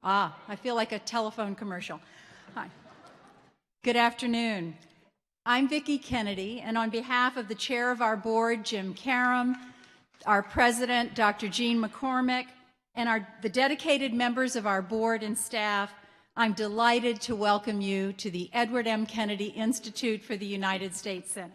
I feel like a telephone commercial. Hi. Good afternoon. I'm Vicki Kennedy, and on behalf of the chair of our board, Jim Karam, our president, Dr. Jean McCormick, and the dedicated members of our board and staff, I'm delighted to welcome you to the Edward M. Kennedy Institute for the United States Senate.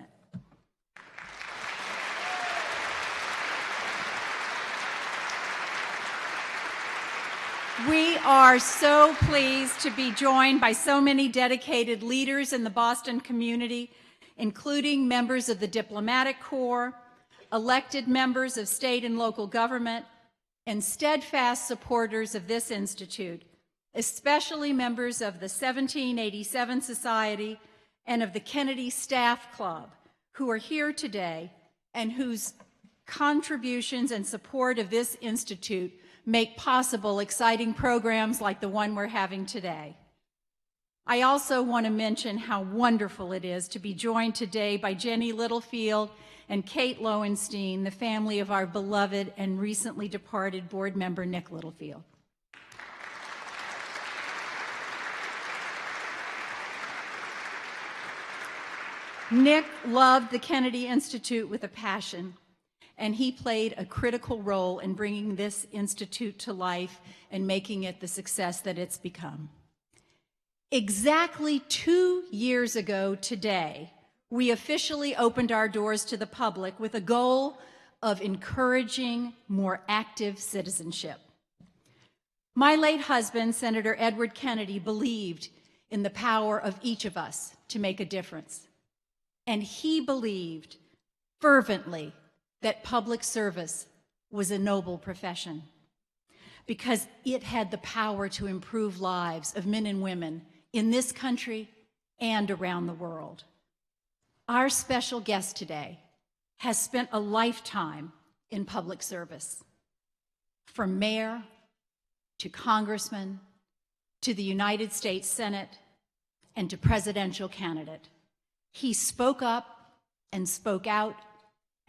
We are so pleased to be joined by so many dedicated leaders in the Boston community, including members of the Diplomatic Corps, elected members of state and local government, and steadfast supporters of this institute, especially members of the 1787 Society and of the Kennedy Staff Club, who are here today and whose contributions and support of this institute make possible exciting programs like the one we're having today. I also want to mention how wonderful it is to be joined today by Jenny Littlefield and Kate Lowenstein, the family of our beloved and recently departed board member, Nick Littlefield. Nick loved the Kennedy Institute with a passion, and he played a critical role in bringing this institute to life and making it the success that it's become. Exactly 2 years ago today, we officially opened our doors to the public with a goal of encouraging more active citizenship. My late husband, Senator Edward Kennedy, believed in the power of each of us to make a difference. And he believed fervently that public service was a noble profession because it had the power to improve lives of men and women in this country and around the world. Our special guest today has spent a lifetime in public service, from mayor to congressman to the United States Senate and to presidential candidate. He spoke up and spoke out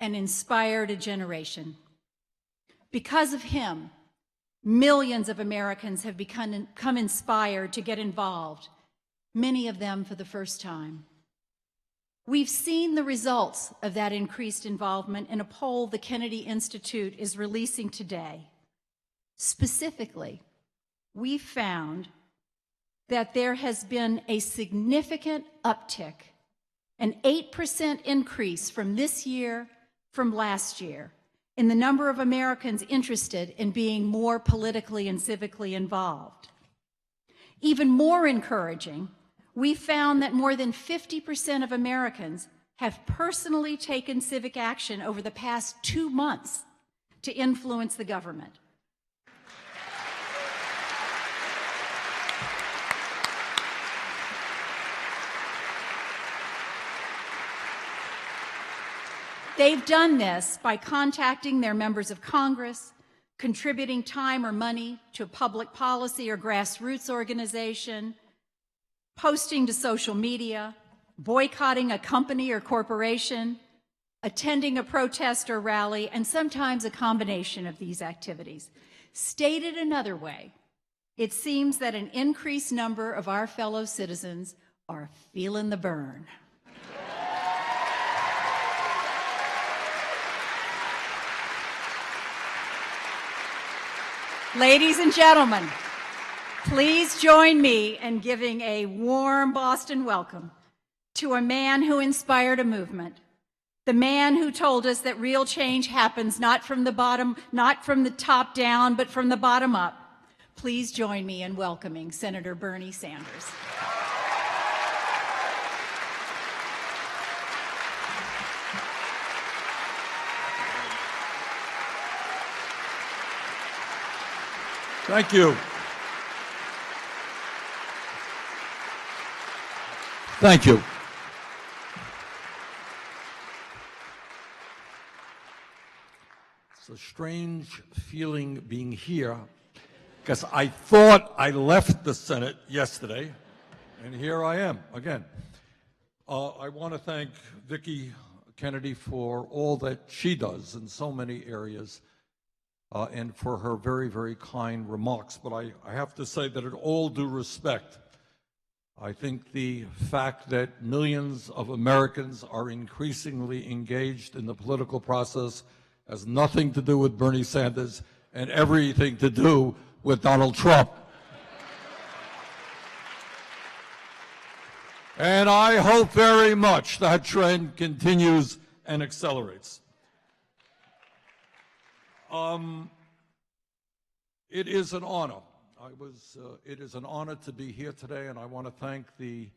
and inspired a generation. Because of him, millions of Americans have become inspired to get involved, many of them for the first time. We've seen the results of that increased involvement in a poll the Kennedy Institute is releasing today. Specifically, we found that there has been a significant uptick, an 8% increase from this year from last year in the number of Americans interested in being more politically and civically involved. Even more encouraging, we found that more than 50% of Americans have personally taken civic action over the past 2 months to influence the government. They've done this by contacting their members of Congress, contributing time or money to a public policy or grassroots organization, posting to social media, boycotting a company or corporation, attending a protest or rally, and sometimes a combination of these activities. Stated another way, it seems that an increased number of our fellow citizens are feeling the burn. Ladies and gentlemen, please join me in giving a warm Boston welcome to a man who inspired a movement, the man who told us that real change happens not from the top down, but from the bottom up. Please join me in welcoming Senator Bernie Sanders. Thank you. Thank you. It's a strange feeling being here because I thought I left the Senate yesterday, and here I am again. I want to thank Vicki Kennedy for all that she does in so many areas. and for her very, very kind remarks. But I have to say that in all due respect, I think the fact that millions of Americans are increasingly engaged in the political process has nothing to do with Bernie Sanders and everything to do with Donald Trump. And I hope very much that trend continues and accelerates. It is an honor. It is an honor to be here today, and I want to thank the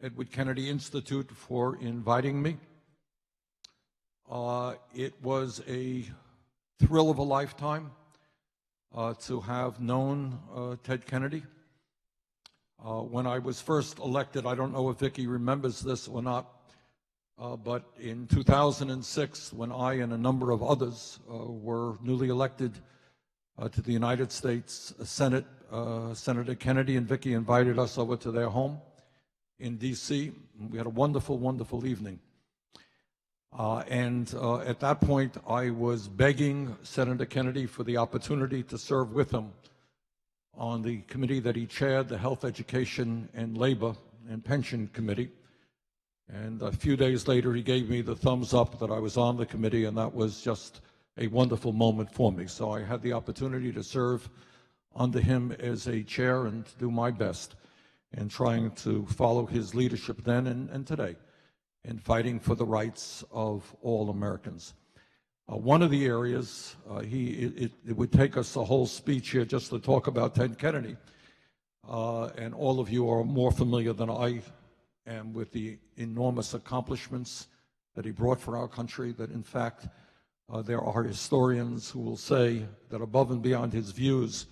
Edward Kennedy Institute for inviting me. It was a thrill of a lifetime to have known Ted Kennedy. When I was first elected, I don't know if Vicki remembers this or not, but in 2006, when I and a number of others were newly elected to the United States Senate, Senator Kennedy and Vicki invited us over to their home in D.C. We had a wonderful, wonderful evening. At that point, I was begging Senator Kennedy for the opportunity to serve with him on the committee that he chaired, the Health, Education, and Labor and Pension Committee. And a few days later, he gave me the thumbs up that I was on the committee, and that was just a wonderful moment for me. So I had the opportunity to serve under him as a chair and to do my best in trying to follow his leadership then and today in fighting for the rights of all Americans. One of the areas, it would take us a whole speech here just to talk about Ted Kennedy, and all of you are more familiar than I am with the enormous accomplishments that he brought for our country, that in fact, there are historians who will say that above and beyond his views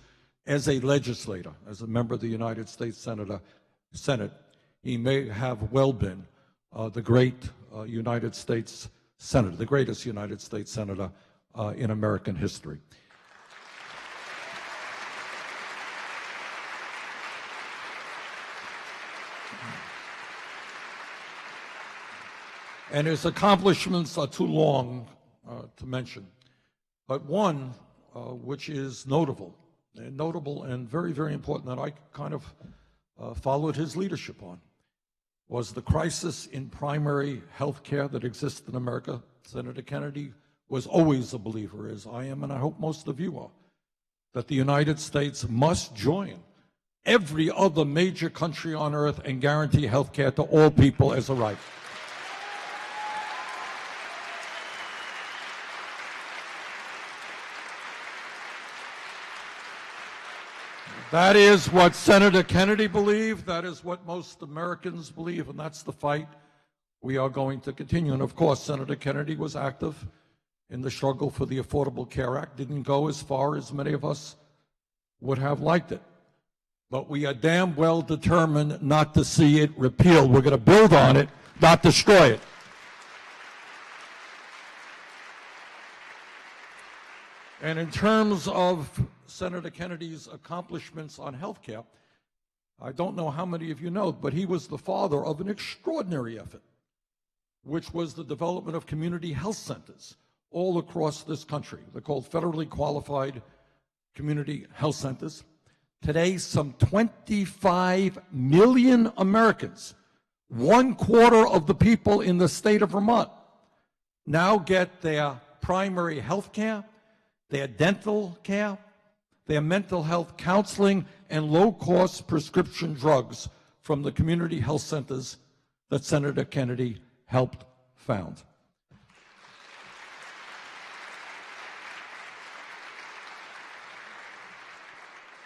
as a legislator, as a member of the United States Senate, he may have well been the great United States Senator, the greatest United States Senator in American history. And his accomplishments are too long to mention, but one which is notable and very, very important that I kind of followed his leadership on was the crisis in primary health care that exists in America. Senator Kennedy was always a believer, as I am, and I hope most of you are, that the United States must join every other major country on earth and guarantee health care to all people as a right. That is what Senator Kennedy believed. That is what most Americans believe, and that's the fight we are going to continue. And of course, Senator Kennedy was active in the struggle for the Affordable Care Act. Didn't go as far as many of us would have liked it. But we are damn well determined not to see it repealed. We're going to build on it, not destroy it. And in terms of Senator Kennedy's accomplishments on health care, I don't know how many of you know, but he was the father of an extraordinary effort, which was the development of community health centers all across this country. They're called federally qualified community health centers. Today, some 25 million Americans, 1/4 of the people in the state of Vermont, now get their primary health care, their dental care, their mental health counseling, and low-cost prescription drugs from the community health centers that Senator Kennedy helped found.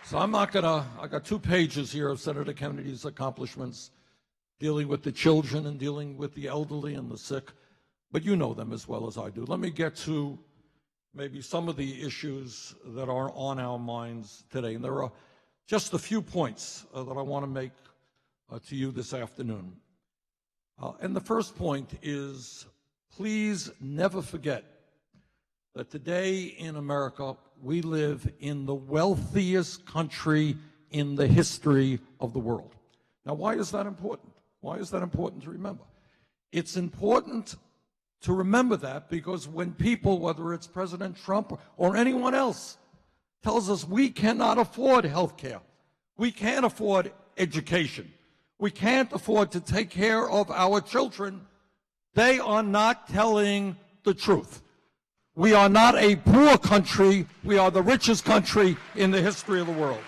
So I'm not gonna, I got 2 pages here of Senator Kennedy's accomplishments dealing with the children and dealing with the elderly and the sick, but you know them as well as I do. Let me get to maybe some of the issues that are on our minds today. And there are just a few points that I want to make to you this afternoon. And the first point is, please never forget that today in America, we live in the wealthiest country in the history of the world. Now, why is that important? Why is that important to remember? It's important to remember that, because when people, whether it's President Trump or anyone else, tells us we cannot afford health care, we can't afford education, we can't afford to take care of our children, they are not telling the truth. We are not a poor country. We are the richest country in the history of the world.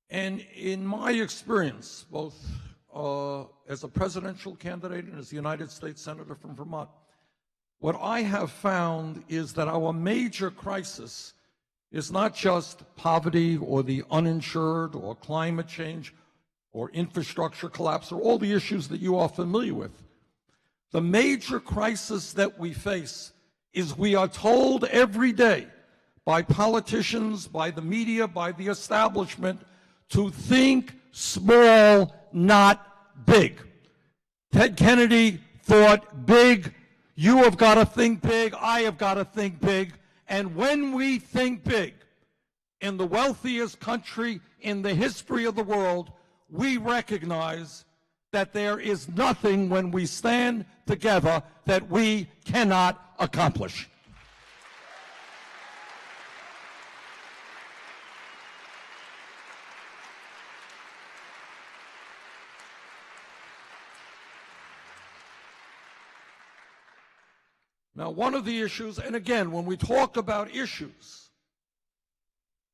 And in my experience, both as a presidential candidate and as a United States Senator from Vermont, what I have found is that our major crisis is not just poverty or the uninsured or climate change or infrastructure collapse or all the issues that you are familiar with. The major crisis that we face is we are told every day by politicians, by the media, by the establishment to think small, not big. Ted Kennedy thought big. You have got to think big. I have got to think big. And when we think big, in the wealthiest country in the history of the world, we recognize that there is nothing when we stand together that we cannot accomplish. Now, one of the issues, and again, when we talk about issues,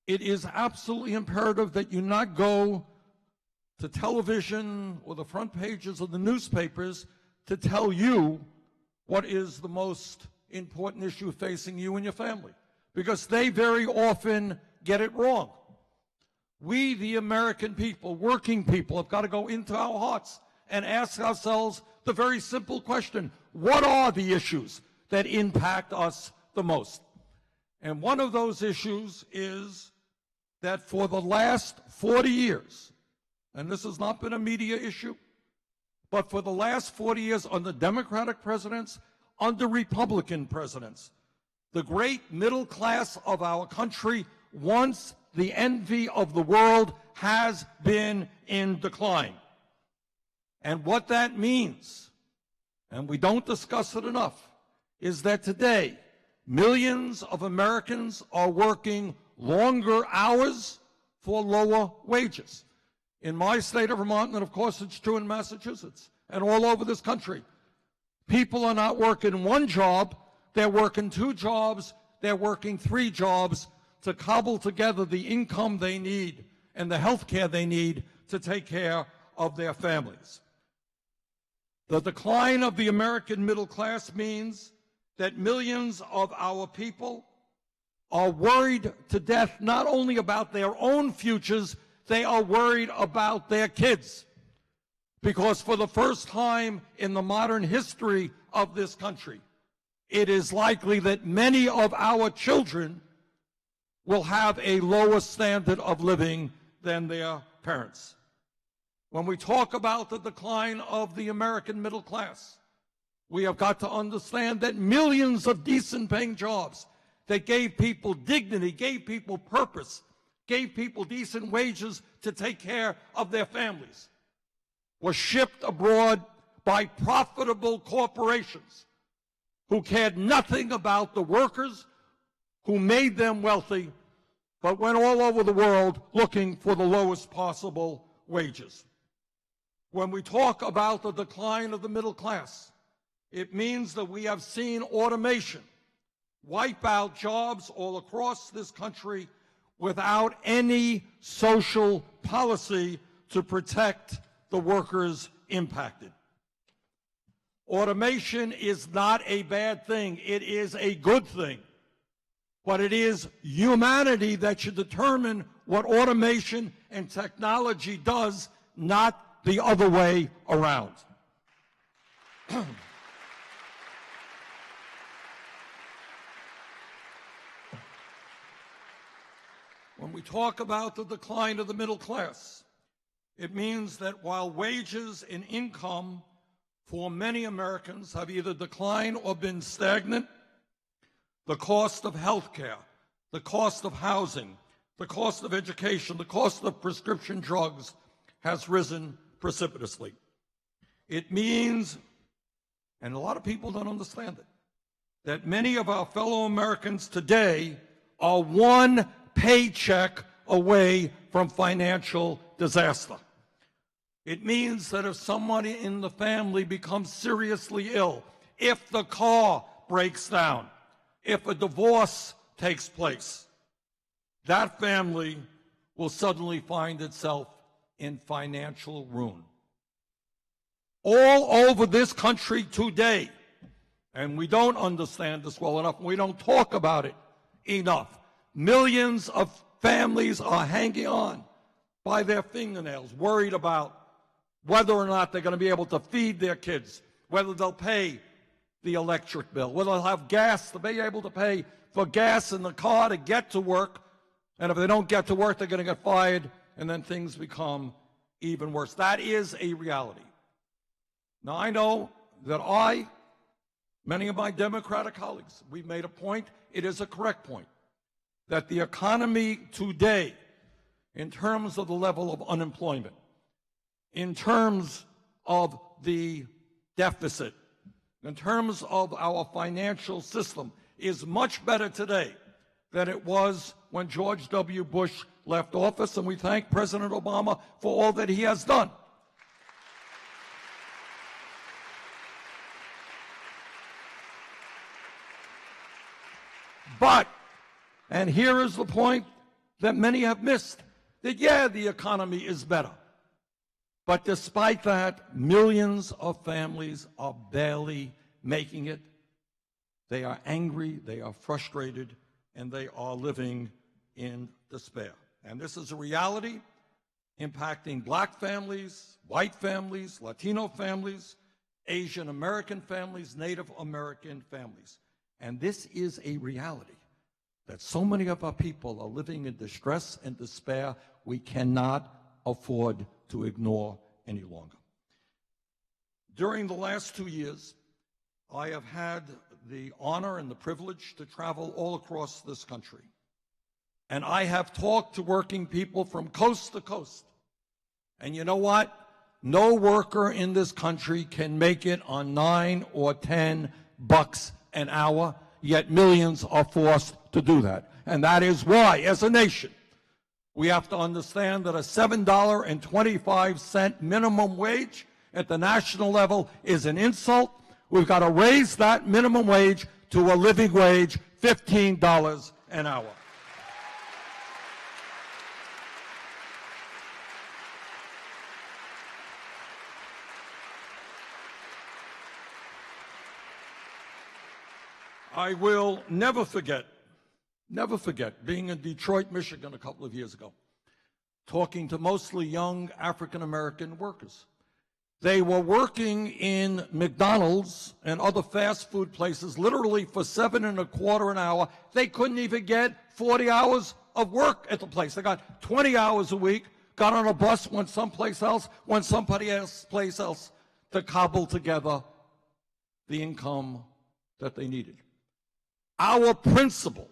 it is absolutely imperative that you not go to television or the front pages of the newspapers to tell you what is the most important issue facing you and your family, because they very often get it wrong. We, the American people, working people, have got to go into our hearts and ask ourselves the very simple question: what are the issues that impact us the most? And one of those issues is that for the last 40 years, and this has not been a media issue, but for the last 40 years under Democratic presidents, under Republican presidents, the great middle class of our country, once the envy of the world, has been in decline. And what that means, and we don't discuss it enough, is that today millions of Americans are working longer hours for lower wages. In my state of Vermont, and of course it's true in Massachusetts and all over this country, people are not working one job, they're working two jobs, they're working three jobs to cobble together the income they need and the health care they need to take care of their families. The decline of the American middle class means that millions of our people are worried to death not only about their own futures, they are worried about their kids. Because for the first time in the modern history of this country, it is likely that many of our children will have a lower standard of living than their parents. When we talk about the decline of the American middle class, we have got to understand that millions of decent paying jobs that gave people dignity, gave people purpose, gave people decent wages to take care of their families, were shipped abroad by profitable corporations who cared nothing about the workers who made them wealthy, but went all over the world looking for the lowest possible wages. When we talk about the decline of the middle class, it means that we have seen automation wipe out jobs all across this country without any social policy to protect the workers impacted. Automation is not a bad thing. It is a good thing. But it is humanity that should determine what automation and technology does, not the other way around. When we talk about the decline of the middle class, it means that while wages and income for many Americans have either declined or been stagnant, the cost of health care, the cost of housing, the cost of education, the cost of prescription drugs has risen precipitously. It means, and a lot of people don't understand it, that many of our fellow Americans today are one paycheck away from financial disaster. It means that if somebody in the family becomes seriously ill, if the car breaks down, if a divorce takes place, that family will suddenly find itself in financial ruin. All over this country today, and we don't understand this well enough, we don't talk about it enough, millions of families are hanging on by their fingernails, worried about whether or not they're going to be able to feed their kids, whether they'll pay the electric bill, whether they'll have gas, to be able to pay for gas in the car to get to work. And if they don't get to work, they're going to get fired, and then things become even worse. That is a reality. Now, I know that many of my Democratic colleagues, we've made a point, it is a correct point, that the economy today, in terms of the level of unemployment, in terms of the deficit, in terms of our financial system, is much better today than it was when George W. Bush left office, and we thank President Obama for all that he has done. But, and here is the point that many have missed, that yeah, the economy is better. But despite that, millions of families are barely making it. They are angry, they are frustrated, and they are living in despair. And this is a reality impacting black families, white families, Latino families, Asian American families, Native American families. And this is a reality that so many of our people are living in distress and despair we cannot afford to ignore any longer. During the last 2 years, I have had the honor and the privilege to travel all across this country. And I have talked to working people from coast to coast. And you know what? No worker in this country can make it on $9 or $10 an hour, yet millions are forced to do that. And that is why, as a nation, we have to understand that a $7.25 minimum wage at the national level is an insult. We've got to raise that minimum wage to a living wage, $15 an hour. I will never forget being in Detroit, Michigan a couple of years ago, talking to mostly young African-American workers. They were working in McDonald's and other fast food places literally for $7.25 an hour. They couldn't even get 40 hours of work at the place. They got 20 hours a week, got on a bus, went someplace else, went someplace else to cobble together the income that they needed. Our principle,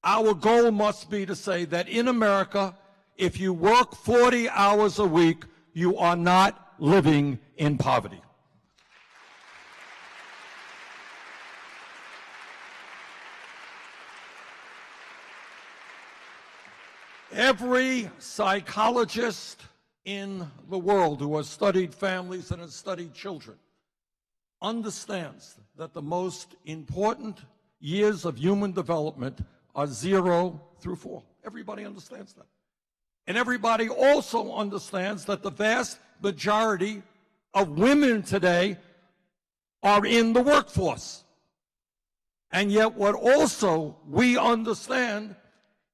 our goal must be to say that in America, if you work 40 hours a week, you are not living in poverty. Every psychologist in the world who has studied families and has studied children understands that the most important years of human development are 0 through 4. Everybody understands that. And everybody also understands that the vast majority of women today are in the workforce. And yet what also we understand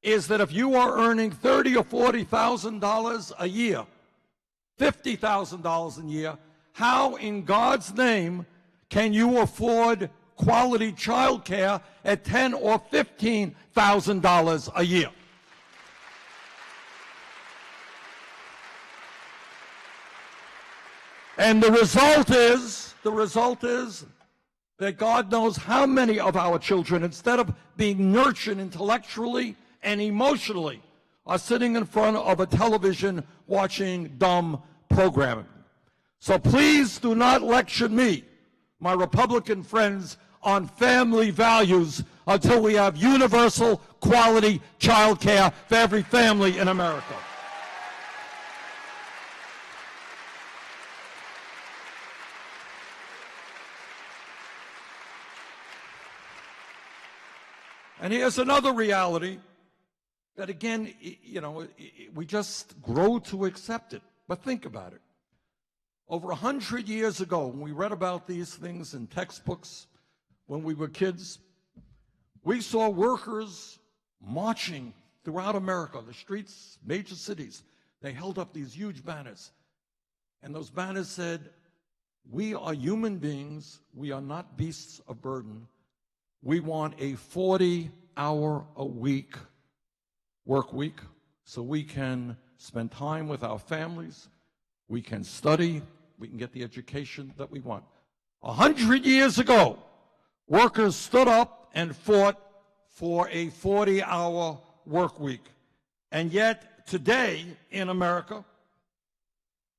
is that if you are earning $30,000 or $40,000 a year, $50,000 a year, how in God's name can you afford quality child care at $10,000 or $15,000 a year? And the result is that God knows how many of our children, instead of being nurtured intellectually and emotionally, are sitting in front of a television watching dumb programming. So please do not lecture me, my Republican friends, on family values until we have universal quality child care for every family in America. And here's another reality that, again, we just grow to accept it. But think about it. Over 100 years ago, when we read about these things in textbooks, when we were kids, we saw workers marching throughout America, the streets, major cities. They held up these huge banners. And those banners said, "We are human beings. We are not beasts of burden. We want a 40-hour-a-week work week so we can spend time with our families, we can study, we can get the education that we want." 100 years ago, workers stood up and fought for a 40-hour work week. And yet, today in America,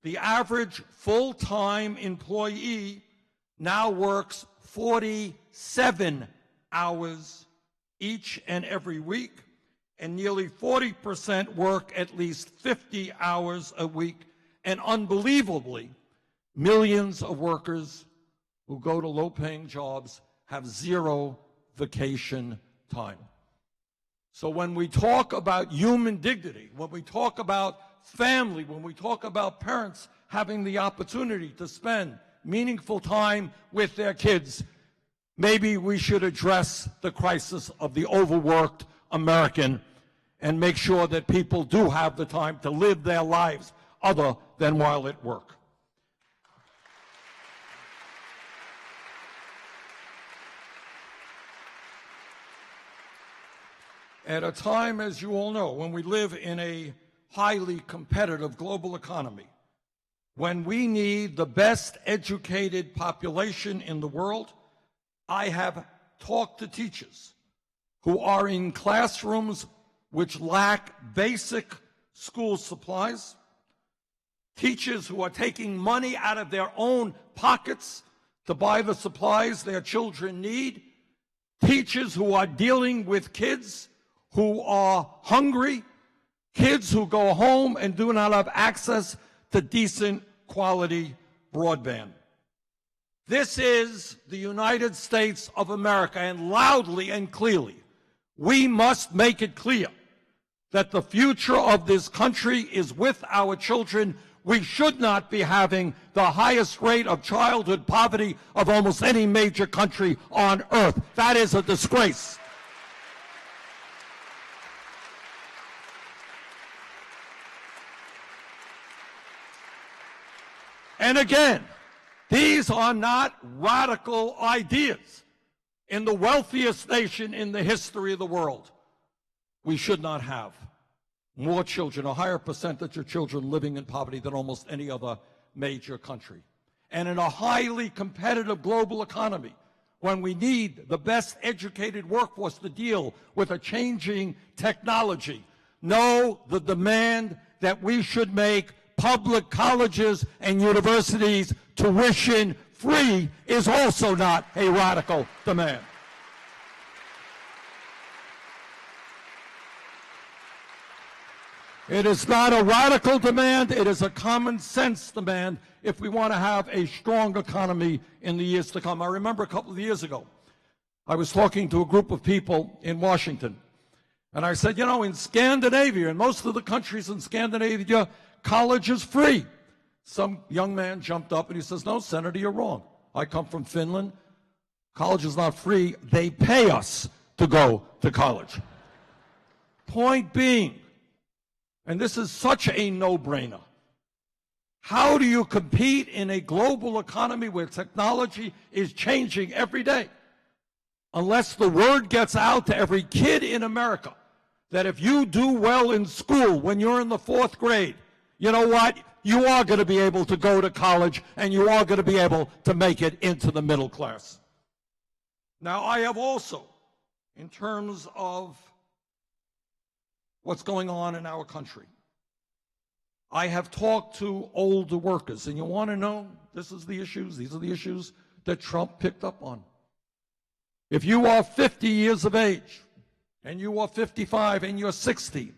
the average full-time employee now works 47 hours each and every week, and nearly 40% work at least 50 hours a week. And unbelievably, millions of workers who go to low-paying jobs have zero vacation time. So when we talk about human dignity, when we talk about family, when we talk about parents having the opportunity to spend meaningful time with their kids, maybe we should address the crisis of the overworked American and make sure that people do have the time to live their lives other than while at work. At a time, as you all know, when we live in a highly competitive global economy, when we need the best educated population in the world, I have talked to teachers who are in classrooms which lack basic school supplies, teachers who are taking money out of their own pockets to buy the supplies their children need, teachers who are dealing with kids who are hungry, kids who go home and do not have access to decent quality broadband. This is the United States of America, and loudly and clearly, we must make it clear that the future of this country is with our children. We should not be having the highest rate of childhood poverty of almost any major country on earth. That is a disgrace. And again, these are not radical ideas. In the wealthiest nation in the history of the world, we should not have more children, a higher percentage of children living in poverty than almost any other major country. And in a highly competitive global economy, when we need the best educated workforce to deal with a changing technology, know the demand that we should make public colleges and universities tuition free is also not a radical demand. It is not a radical demand, it is a common sense demand if we want to have a strong economy in the years to come. I remember a couple of years ago, I was talking to a group of people in Washington, and I said, in Scandinavia, in most of the countries in Scandinavia, college is free. Some young man jumped up and he says, "No, Senator, you're wrong. I come from Finland. College is not free. They pay us to go to college." Point being, and this is such a no-brainer, how do you compete in a global economy where technology is changing every day unless the word gets out to every kid in America that if you do well in school when you're in the 4th grade, you know what? You are going to be able to go to college, and you are going to be able to make it into the middle class. Now, I have also, in terms of what's going on in our country. I have talked to older workers, and you want to know, these are the issues that Trump picked up on. If you are 50 years of age, and you are 55, and you're 60,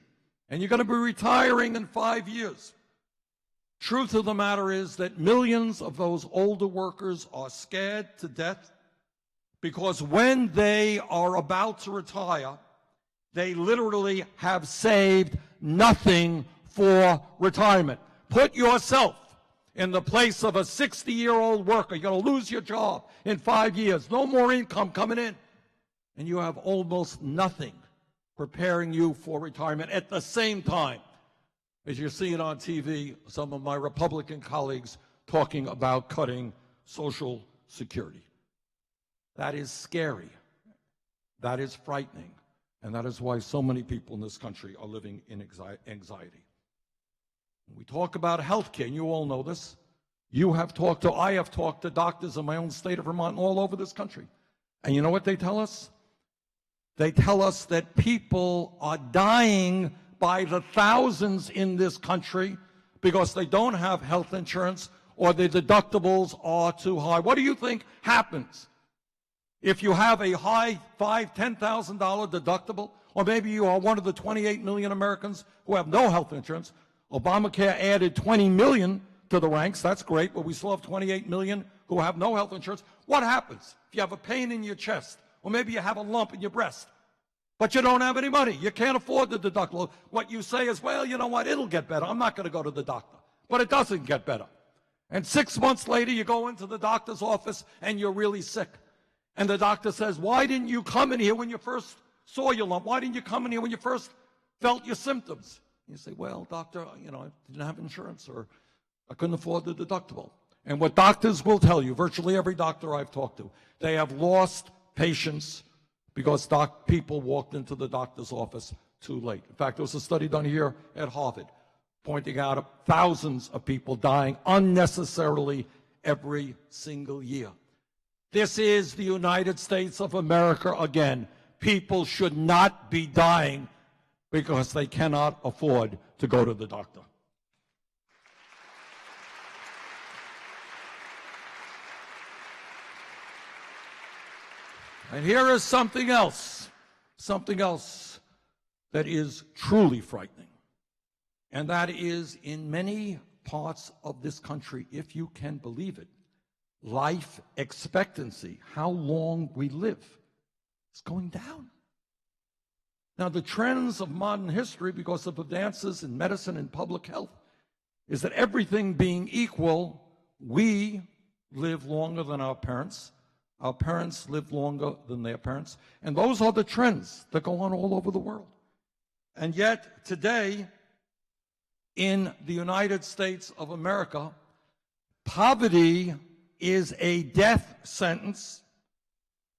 and you're going to be retiring in 5 years, truth of the matter is that millions of those older workers are scared to death because when they are about to retire, they literally have saved nothing for retirement. Put yourself in the place of a 60-year-old worker. You're going to lose your job in 5 years. No more income coming in. And you have almost nothing preparing you for retirement. At the same time, as you're seeing on TV, some of my Republican colleagues talking about cutting Social Security. That is scary. That is frightening. And that is why so many people in this country are living in anxiety. When we talk about health care, and you all know this, I have talked to doctors in my own state of Vermont and all over this country. And you know what they tell us? They tell us that people are dying by the thousands in this country because they don't have health insurance or their deductibles are too high. What do you think happens if you have a high $5,000, $10,000 deductible, or maybe you are one of the 28 million Americans who have no health insurance? Obamacare added 20 million to the ranks. That's great, but we still have 28 million who have no health insurance. What happens if you have a pain in your chest, or maybe you have a lump in your breast, but you don't have any money? You can't afford the deductible. What you say is, well, you know what, it'll get better. I'm not going to go to the doctor. But it doesn't get better. And 6 months later, you go into the doctor's office and you're really sick. And the doctor says, why didn't you come in here when you first saw your lump? Why didn't you come in here when you first felt your symptoms? You say, well, doctor, you know, I didn't have insurance, or I couldn't afford the deductible. And what doctors will tell you, virtually every doctor I've talked to, they have lost patients because people walked into the doctor's office too late. In fact, there was a study done here at Harvard pointing out thousands of people dying unnecessarily every single year. This is the United States of America again. People should not be dying because they cannot afford to go to the doctor. And here is something else that is truly frightening. And that is, in many parts of this country, if you can believe it, life expectancy, how long we live, is going down. Now, the trends of modern history, because of advances in medicine and public health, is that everything being equal, we live longer than our parents. Our parents live longer than their parents. And those are the trends that go on all over the world. And yet, today, in the United States of America, poverty is a death sentence,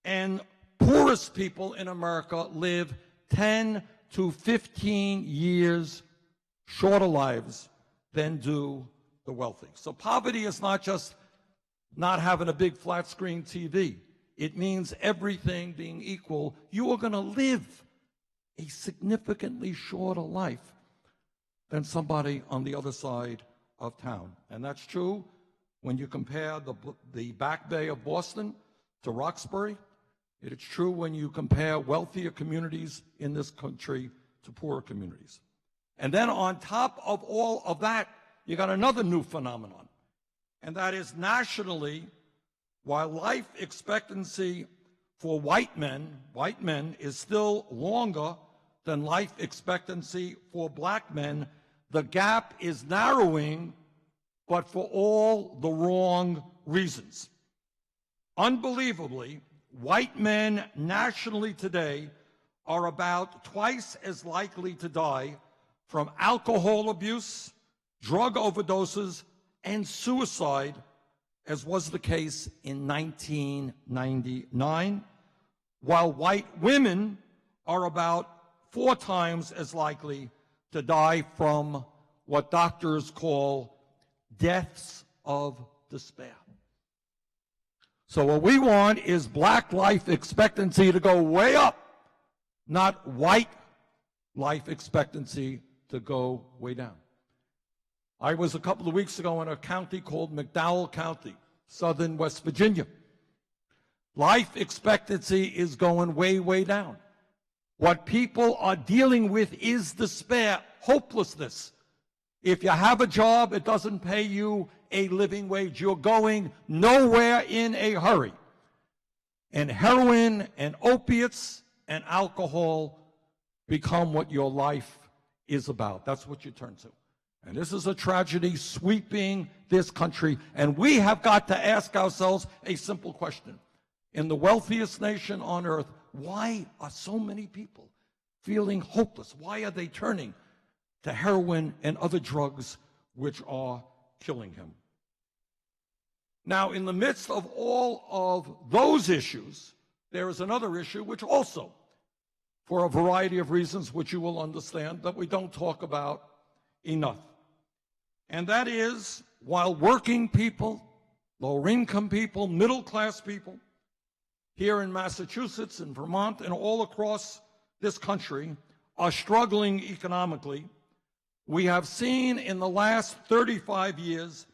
and poorest people in America live 10 to 15 years shorter lives than do the wealthy. So poverty is not just not having a big flat screen TV. It means everything being equal, you are going to live a significantly shorter life than somebody on the other side of town. And that's true when you compare the Back Bay of Boston to Roxbury. It is true when you compare wealthier communities in this country to poorer communities. And then on top of all of that, you got another new phenomenon. And that is, nationally, while life expectancy for white men is still longer than life expectancy for black men, the gap is narrowing, but for all the wrong reasons. Unbelievably, white men nationally today are about twice as likely to die from alcohol abuse, drug overdoses, and suicide as was the case in 1999, while white women are about 4 times as likely to die from what doctors call deaths of despair. So what we want is black life expectancy to go way up, not white life expectancy to go way down. I was a couple of weeks ago in a county called McDowell County, southern West Virginia. Life expectancy is going way, way down. What people are dealing with is despair, hopelessness. If you have a job, it doesn't pay you a living wage. You're going nowhere in a hurry. And heroin and opiates and alcohol become what your life is about. That's what you turn to. And this is a tragedy sweeping this country. And we have got to ask ourselves a simple question. In the wealthiest nation on earth, why are so many people feeling hopeless? Why are they turning to heroin and other drugs which are killing him? Now, in the midst of all of those issues, there is another issue which also, for a variety of reasons which you will understand, that we don't talk about enough. And that is, while working people, lower-income people, middle-class people, here in Massachusetts and Vermont and all across this country are struggling economically, we have seen in the last 35 years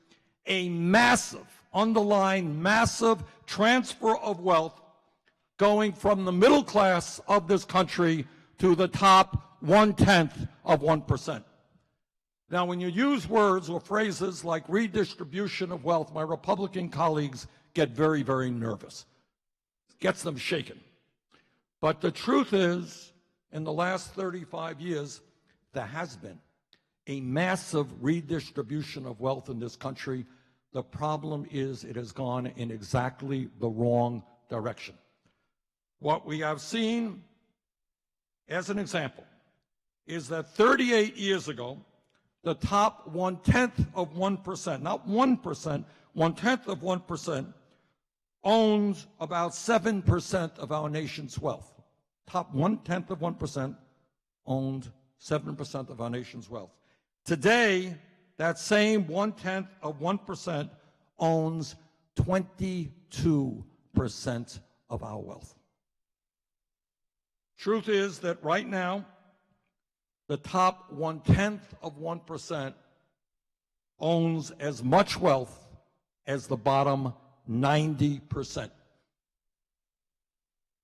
a massive, underlying massive transfer of wealth going from the middle class of this country to the top 1/10 of 1%. Now, when you use words or phrases like redistribution of wealth, my Republican colleagues get very, very nervous. It gets them shaken. But the truth is, in the last 35 years, there has been a massive redistribution of wealth in this country. The problem is it has gone in exactly the wrong direction. What we have seen, as an example, is that 38 years ago, the top 1/10 of 1%, not 1%, 1/10 of 1% owns about 7% of our nation's wealth. Top 1/10 of 1% owned 7% of our nation's wealth. Today, that same 1/10 of 1% owns 22% of our wealth. Truth is that right now, the top 1/10 of 1% owns as much wealth as the bottom 90%.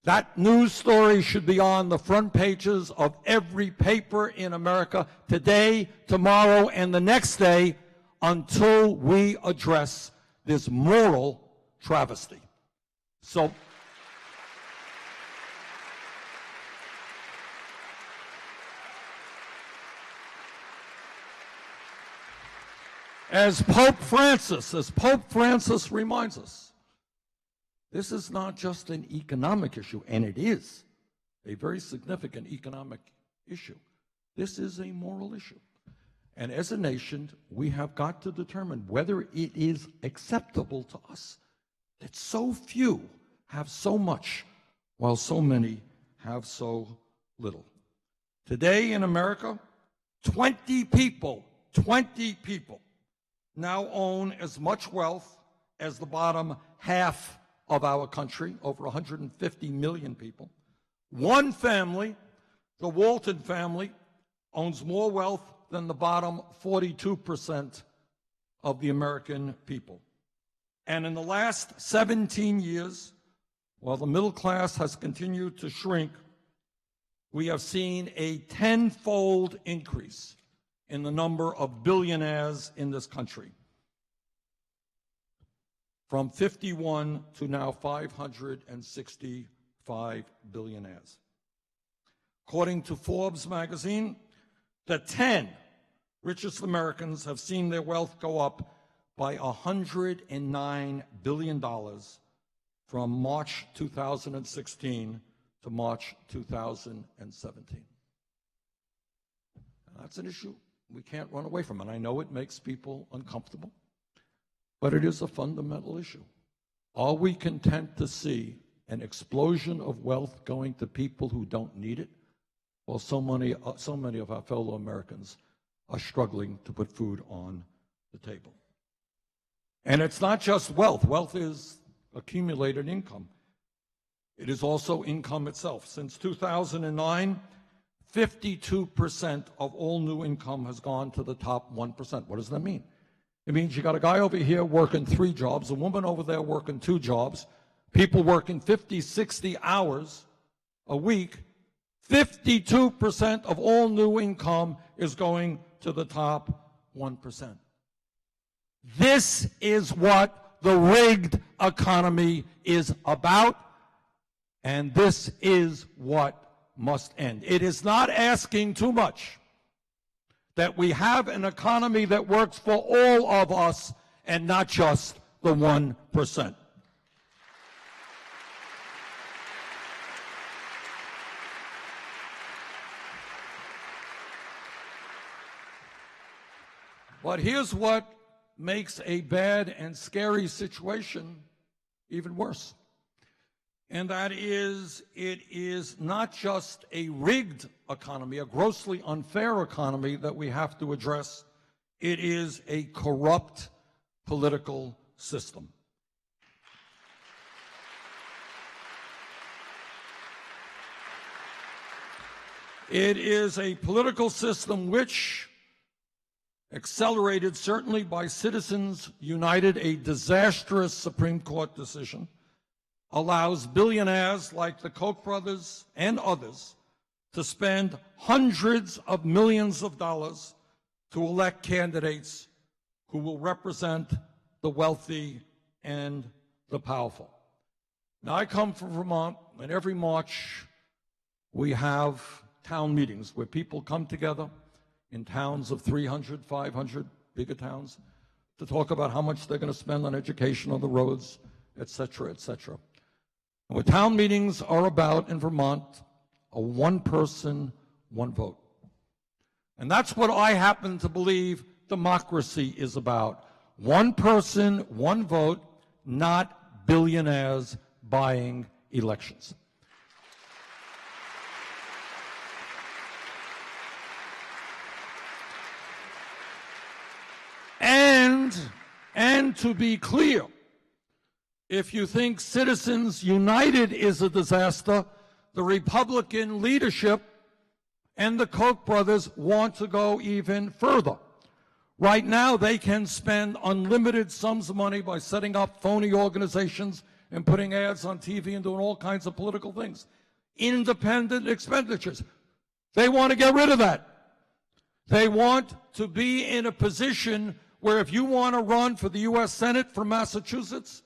That news story should be on the front pages of every paper in America today, tomorrow, and the next day until we address this moral travesty. So, as Pope Francis reminds us, this is not just an economic issue, and it is a very significant economic issue. This is a moral issue. And as a nation, we have got to determine whether it is acceptable to us that so few have so much while so many have so little. Today in America, 20 people now own as much wealth as the bottom half of our country, over 150 million people. One family, the Walton family, owns more wealth than the bottom 42% of the American people. And in the last 17 years, while the middle class has continued to shrink, we have seen a tenfold increase in the number of billionaires in this country, from 51 to now 565 billionaires. According to Forbes magazine, the 10 richest Americans have seen their wealth go up by $109 billion from March 2016 to March 2017. That's an issue we can't run away from, and I know it makes people uncomfortable, but it is a fundamental issue. Are we content to see an explosion of wealth going to people who don't need it, while so many of our fellow Americans are struggling to put food on the table? And it's not just wealth. Wealth is accumulated income. It is also income itself. Since 2009, 52% of all new income has gone to the top 1%. What does that mean? It means you got a guy over here working 3 jobs, a woman over there working 2 jobs, people working 50, 60 hours a week. 52% of all new income is going to the top 1%. This is what the rigged economy is about, and this is what must end. It is not asking too much that we have an economy that works for all of us and not just the 1%. But here's what makes a bad and scary situation even worse. And that is, it is not just a rigged economy, a grossly unfair economy that we have to address. It is a corrupt political system. It is a political system which, accelerated certainly by Citizens United, a disastrous Supreme Court decision, allows billionaires like the Koch brothers and others to spend hundreds of millions of dollars to elect candidates who will represent the wealthy and the powerful. Now, I come from Vermont, and every March we have town meetings where people come together in towns of 300, 500, bigger towns, to talk about how much they're going to spend on education, on the roads, et cetera, et cetera. And what town meetings are about in Vermont, a one person, one vote. And that's what I happen to believe democracy is about. One person, one vote, not billionaires buying elections. And to be clear, if you think Citizens United is a disaster, the Republican leadership and the Koch brothers want to go even further. Right now, they can spend unlimited sums of money by setting up phony organizations and putting ads on TV and doing all kinds of political things. Independent expenditures. They want to get rid of that. They want to be in a position where if you want to run for the U.S. Senate from Massachusetts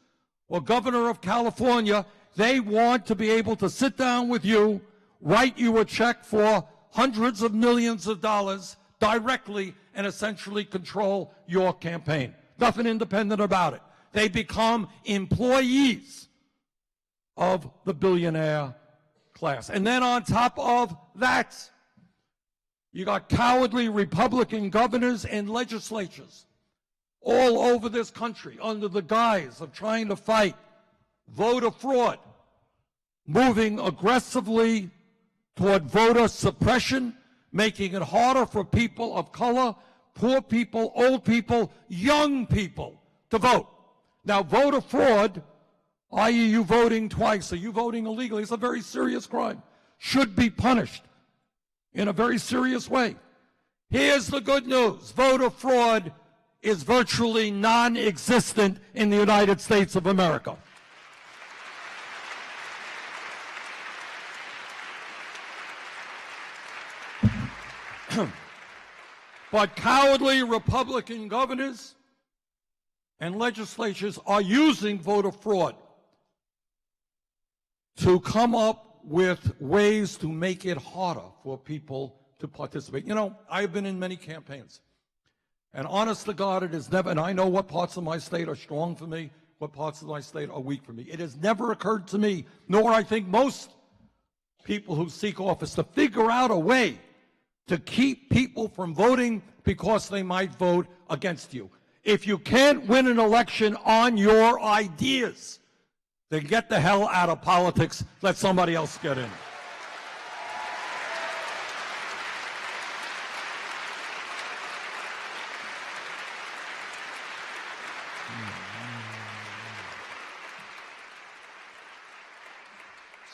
or governor of California, they want to be able to sit down with you, write you a check for hundreds of millions of dollars directly, and essentially control your campaign. Nothing independent about it. They become employees of the billionaire class. And then on top of that, you got cowardly Republican governors and legislatures all over this country under the guise of trying to fight voter fraud, moving aggressively toward voter suppression, making it harder for people of color, poor people, old people, young people to vote. Now, voter fraud, i.e. you voting twice, or you voting illegally, is a very serious crime, should be punished in a very serious way. Here's the good news. Voter fraud is virtually non-existent in the United States of America. But cowardly Republican governors and legislatures are using voter fraud to come up with ways to make it harder for people to participate. You know, I've been in many campaigns. And honest to God, it has never, and I know what parts of my state are strong for me, what parts of my state are weak for me. It has never occurred to me, nor I think most people who seek office, to figure out a way to keep people from voting because they might vote against you. If you can't win an election on your ideas, then get the hell out of politics. Let somebody else get in.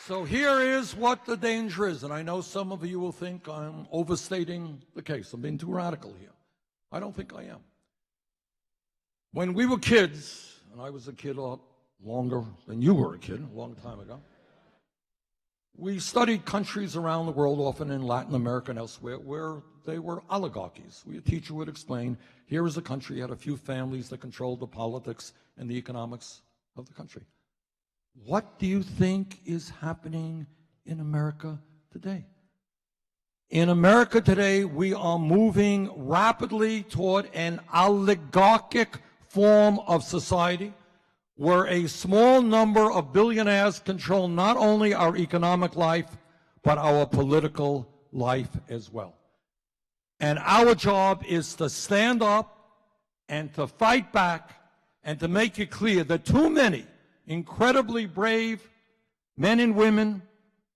So here is what the danger is, and I know some of you will think I'm overstating the case. I'm being too radical here. I don't think I am. When we were kids, and I was a kid a lot longer than you were a kid, a long time ago, we studied countries around the world, often in Latin America and elsewhere, where they were oligarchies. A teacher would explain, here is a country, had a few families that controlled the politics and the economics of the country. What do you think is happening in America today? In America today, we are moving rapidly toward an oligarchic form of society where a small number of billionaires control not only our economic life, but our political life as well. And our job is to stand up and to fight back and to make it clear that too many incredibly brave men and women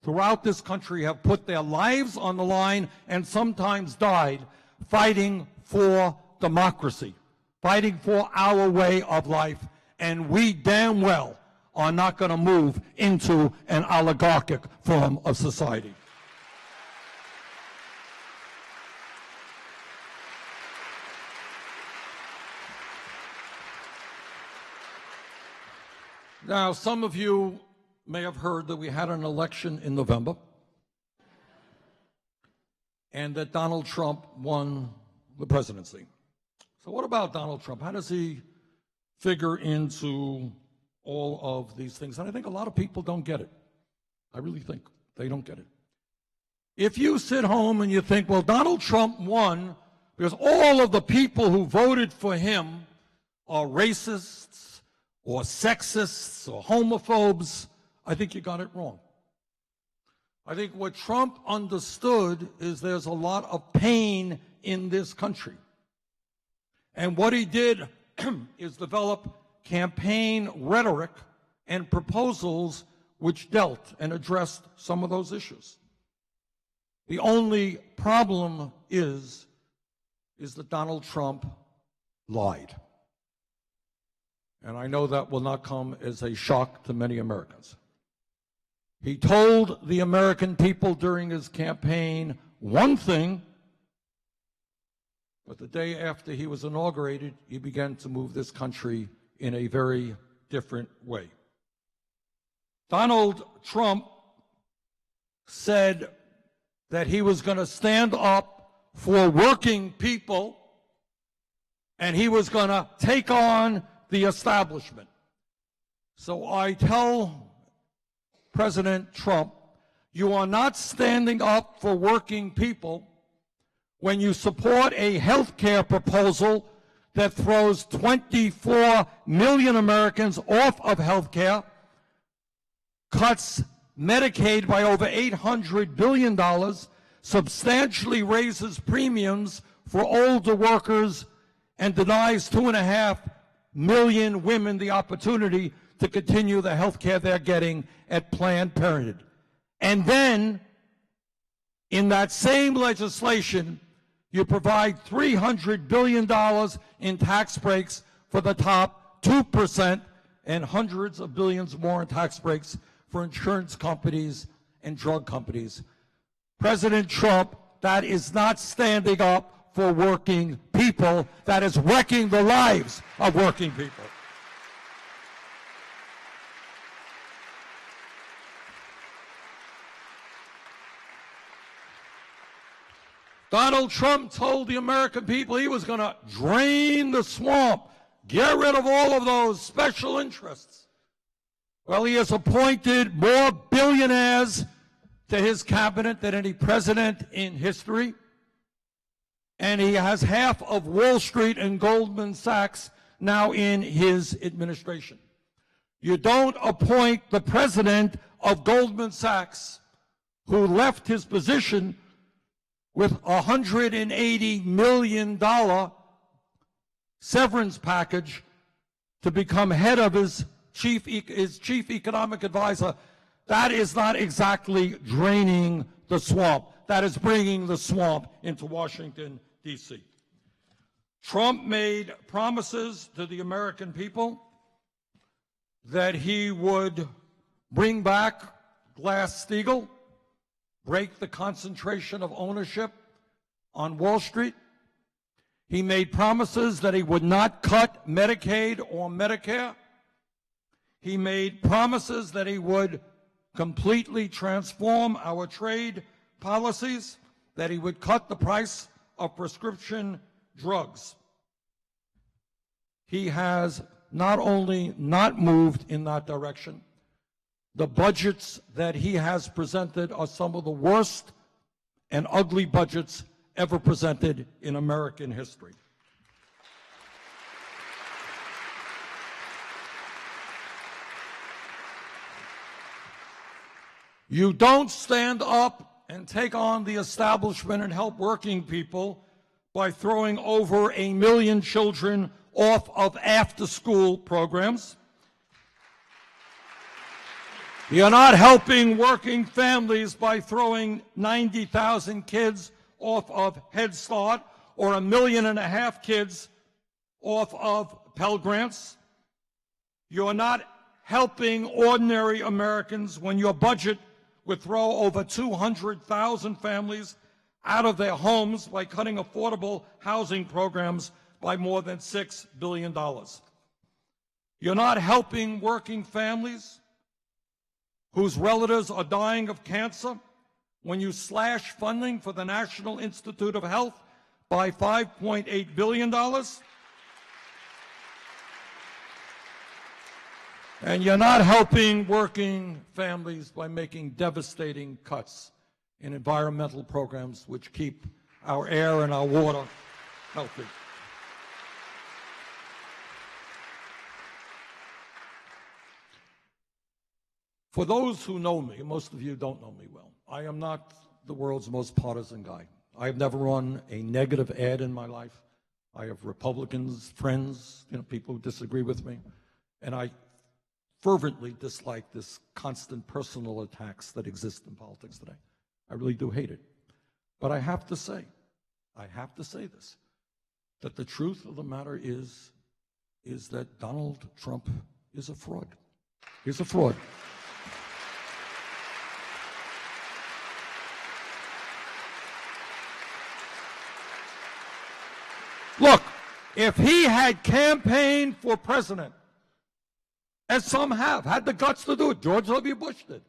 throughout this country have put their lives on the line and sometimes died fighting for democracy, fighting for our way of life, and we damn well are not going to move into an oligarchic form of society. Now, some of you may have heard that we had an election in November and that Donald Trump won the presidency. So what about Donald Trump? How does he figure into all of these things? And I think a lot of people don't get it. I really think they don't get it. If you sit home and you think, well, Donald Trump won because all of the people who voted for him are racists or sexists or homophobes, I think you got it wrong. I think what Trump understood is there's a lot of pain in this country. And what he did is develop campaign rhetoric and proposals which dealt and addressed some of those issues. The only problem is that Donald Trump lied. And I know that will not come as a shock to many Americans. He told the American people during his campaign one thing, but the day after he was inaugurated, he began to move this country in a very different way. Donald Trump said that he was going to stand up for working people and he was going to take on the establishment. So I tell President Trump, you are not standing up for working people when you support a health care proposal that throws 24 million Americans off of health care, cuts Medicaid by over $800 billion, substantially raises premiums for older workers, and denies 2.5 million women the opportunity to continue the health care they're getting at Planned Parenthood. And then, in that same legislation, you provide $300 billion in tax breaks for the top 2% and hundreds of billions more in tax breaks for insurance companies and drug companies. President Trump, that is not standing up for working people. That is wrecking the lives of working people. Donald Trump told the American people he was going to drain the swamp, get rid of all of those special interests. Well, he has appointed more billionaires to his cabinet than any president in history. And he has half of Wall Street and Goldman Sachs now in his administration. You don't appoint the president of Goldman Sachs, who left his position with $180 million severance package, to become head of his chief economic advisor. That is not exactly draining the swamp. That is bringing the swamp into Washington, D.C. Trump made promises to the American people that he would bring back Glass-Steagall, break the concentration of ownership on Wall Street. He made promises that he would not cut Medicaid or Medicare. He made promises that he would completely transform our trade policies, that he would cut the price of prescription drugs. He has not only not moved in that direction, the budgets that he has presented are some of the worst and ugly budgets ever presented in American history. You don't stand up and take on the establishment and help working people by throwing over 1 million children off of after-school programs. You're not helping working families by throwing 90,000 kids off of Head Start or 1.5 million kids off of Pell Grants. You're not helping ordinary Americans when your budget would throw over 200,000 families out of their homes by cutting affordable housing programs by more than $6 billion. You're not helping working families whose relatives are dying of cancer when you slash funding for the National Institute of Health by $5.8 billion. And you're not helping working families by making devastating cuts in environmental programs which keep our air and our water healthy. For those who know me, most of you don't know me well, I am not the world's most partisan guy. I have never run a negative ad in my life. I have Republicans, friends, people who disagree with me, and I fervently dislike this constant personal attacks that exist in politics today. I really do hate it. But I have to say this, that the truth of the matter is that Donald Trump is a fraud. He's a fraud. Look, if he had campaigned for president, as some have, had the guts to do it, George W. Bush did,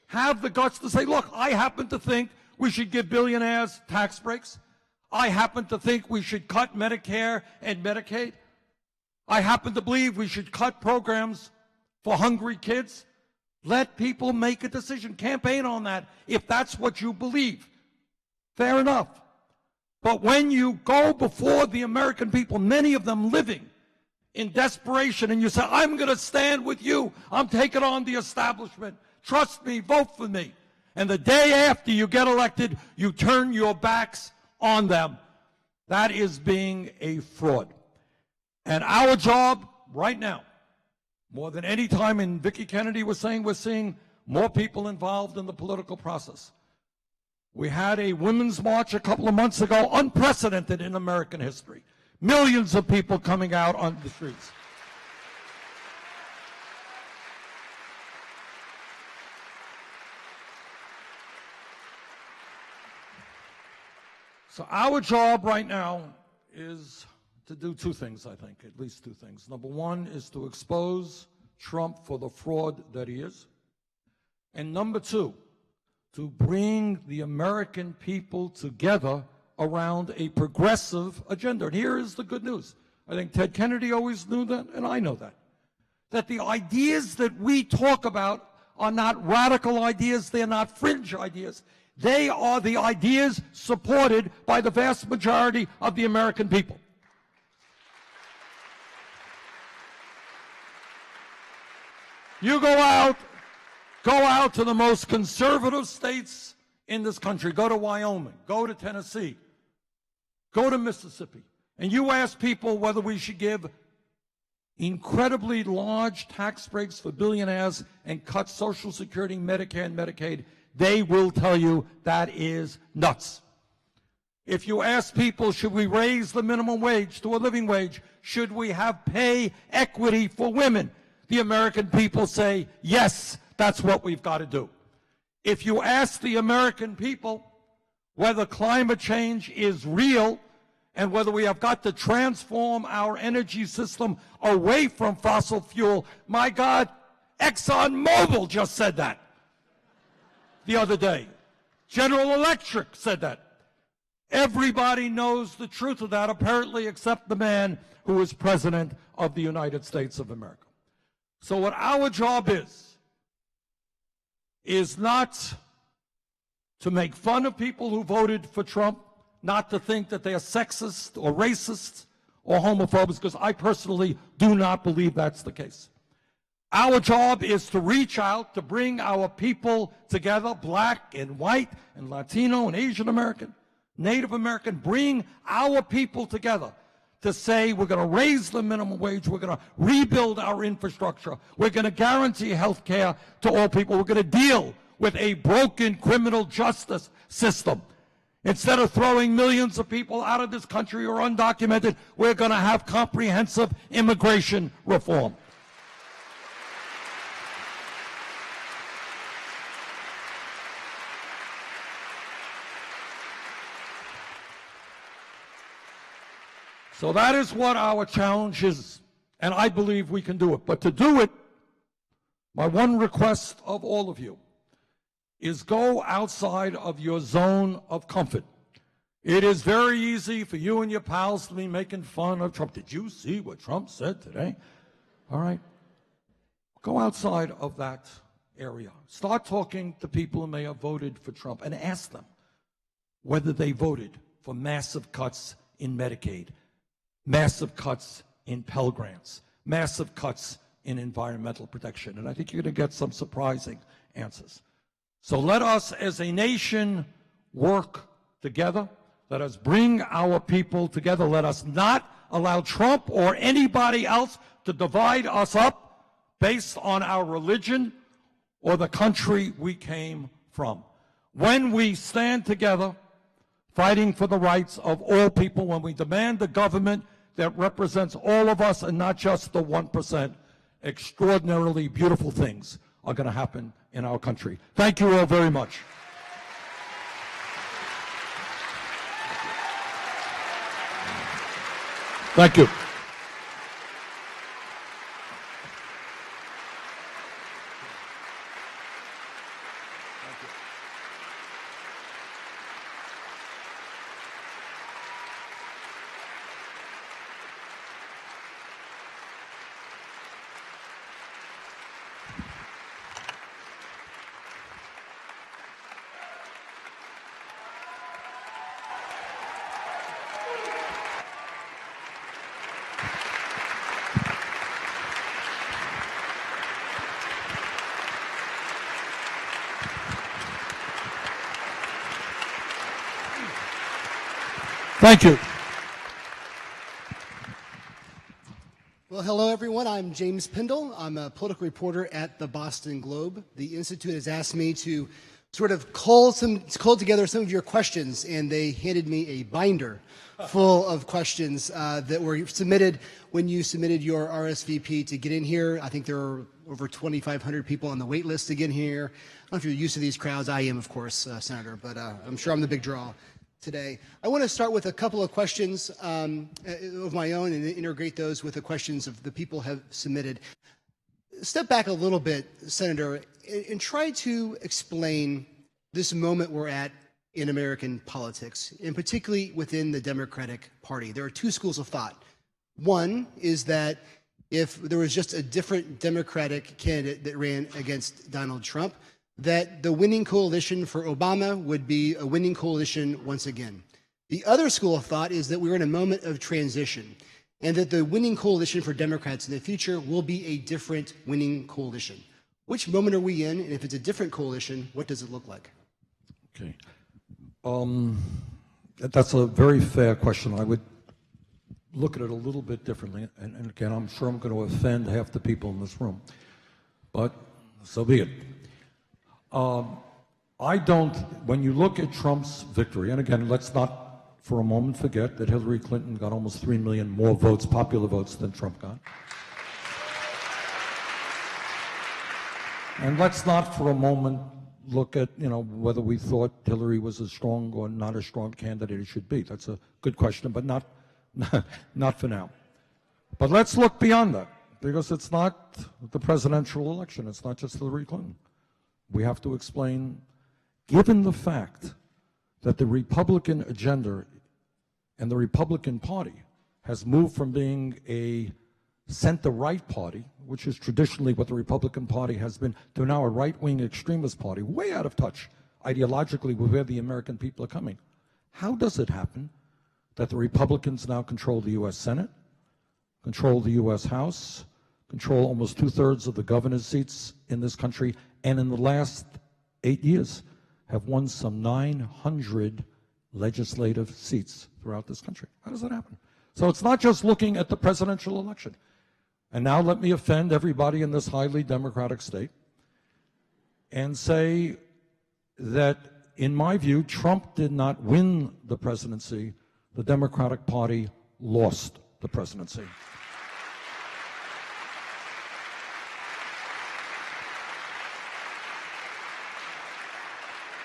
have the guts to say, look, I happen to think we should give billionaires tax breaks. I happen to think we should cut Medicare and Medicaid. I happen to believe we should cut programs for hungry kids. Let people make a decision. Campaign on that if that's what you believe. Fair enough. But when you go before the American people, many of them living in desperation, and you say, I'm going to stand with you. I'm taking on the establishment. Trust me, vote for me. And the day after you get elected, you turn your backs on them. That is being a fraud. And our job right now, more than any time, and Vicki Kennedy was saying, we're seeing more people involved in the political process. We had a women's march a couple of months ago, unprecedented in American history. Millions of people coming out on the streets. So our job right now is to do two things, I think, at least two things. Number one is to expose Trump for the fraud that he is. And number two, to bring the American people together around a progressive agenda. And here is the good news. I think Ted Kennedy always knew that, and I know that the ideas that we talk about are not radical ideas, they're not fringe ideas. They are the ideas supported by the vast majority of the American people. You go out to the most conservative states in this country. Go to Wyoming, go to Tennessee, go to Mississippi, and you ask people whether we should give incredibly large tax breaks for billionaires and cut Social Security, Medicare, and Medicaid, they will tell you that is nuts. If you ask people, should we raise the minimum wage to a living wage? Should we have pay equity for women? The American people say, yes, that's what we've got to do. If you ask the American people whether climate change is real and whether we have got to transform our energy system away from fossil fuel, my God, ExxonMobil just said that the other day. General Electric said that. Everybody knows the truth of that, apparently, except the man who is president of the United States of America. So what our job is not to make fun of people who voted for Trump, not to think that they are sexist or racist or homophobes, because I personally do not believe that's the case. Our job is to reach out, to bring our people together, black and white and Latino and Asian American, Native American, bring our people together to say we're going to raise the minimum wage, we're going to rebuild our infrastructure, we're going to guarantee health care to all people, we're going to deal with a broken criminal justice system. Instead of throwing millions of people out of this country or undocumented, we're going to have comprehensive immigration reform. So that is what our challenge is, and I believe we can do it. But to do it, my one request of all of you is go outside of your zone of comfort. It is very easy for you and your pals to be making fun of Trump. Did you see what Trump said today? All right. Go outside of that area. Start talking to people who may have voted for Trump and ask them whether they voted for massive cuts in Medicaid, massive cuts in Pell Grants, massive cuts in environmental protection. And I think you're going to get some surprising answers. So let us as a nation work together. Let us bring our people together. Let us not allow Trump or anybody else to divide us up based on our religion or the country we came from. When we stand together fighting for the rights of all people, when we demand a government that represents all of us and not just the 1%, extraordinarily beautiful things are going to happen in our country. Thank you all very much. Thank you. Thank you. Well, hello, everyone. I'm James Pindell. I'm a political reporter at the Boston Globe. The Institute has asked me to sort of cull together some of your questions, and they handed me a binder full of questions that were submitted when you submitted your RSVP to get in here. I think there are over 2,500 people on the wait list to get in here. I don't know if you're used to these crowds. I am, of course, Senator, but I'm sure I'm the big draw today. I want to start with a couple of questions of my own and integrate those with the questions of the people have submitted. Step back a little bit, Senator, and try to explain this moment we're at in American politics, and particularly within the Democratic Party. There are two schools of thought. One is that if there was just a different Democratic candidate that ran against Donald Trump, that the winning coalition for Obama would be a winning coalition once again. The other school of thought is that we're in a moment of transition, and that the winning coalition for Democrats in the future will be a different winning coalition. Which moment are we in? And if it's a different coalition, what does it look like? Okay. That's a very fair question. I would look at it a little bit differently. And again, I'm sure I'm going to offend half the people in this room. But so be it. I don't, when you look at Trump's victory, and again, let's not for a moment forget that Hillary Clinton got almost 3 million more votes, popular votes, than Trump got. And let's not for a moment look at, whether we thought Hillary was as strong or not as strong candidate as should be. That's a good question, but not for now. But let's look beyond that, because it's not the presidential election. It's not just Hillary Clinton. We have to explain, given the fact that the Republican agenda and the Republican Party has moved from being a center-right party, which is traditionally what the Republican Party has been, to now a right-wing extremist party, way out of touch ideologically with where the American people are coming. How does it happen that the Republicans now control the U.S. Senate, control the U.S. House, control almost two-thirds of the governor's seats in this country, and in the last 8 years have won some 900 legislative seats throughout this country? How does that happen? So it's not just looking at the presidential election. And now let me offend everybody in this highly democratic state and say that, in my view, Trump did not win the presidency. The Democratic Party lost the presidency.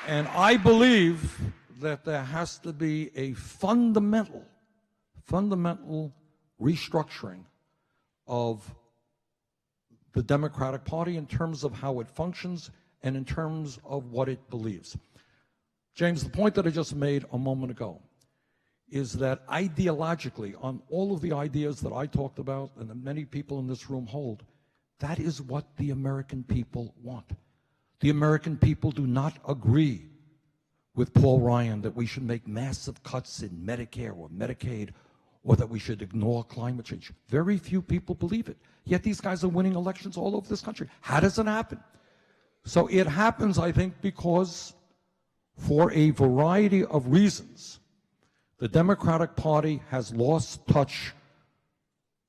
And I believe that there has to be a fundamental restructuring of the Democratic Party in terms of how it functions and in terms of what it believes. James, the point that I just made a moment ago is that ideologically, on all of the ideas that I talked about and that many people in this room hold, that is what the American people want. The American people do not agree with Paul Ryan that we should make massive cuts in Medicare or Medicaid, or that we should ignore climate change. Very few people believe it. Yet these guys are winning elections all over this country. How does it happen? So it happens, I think, because for a variety of reasons, the Democratic Party has lost touch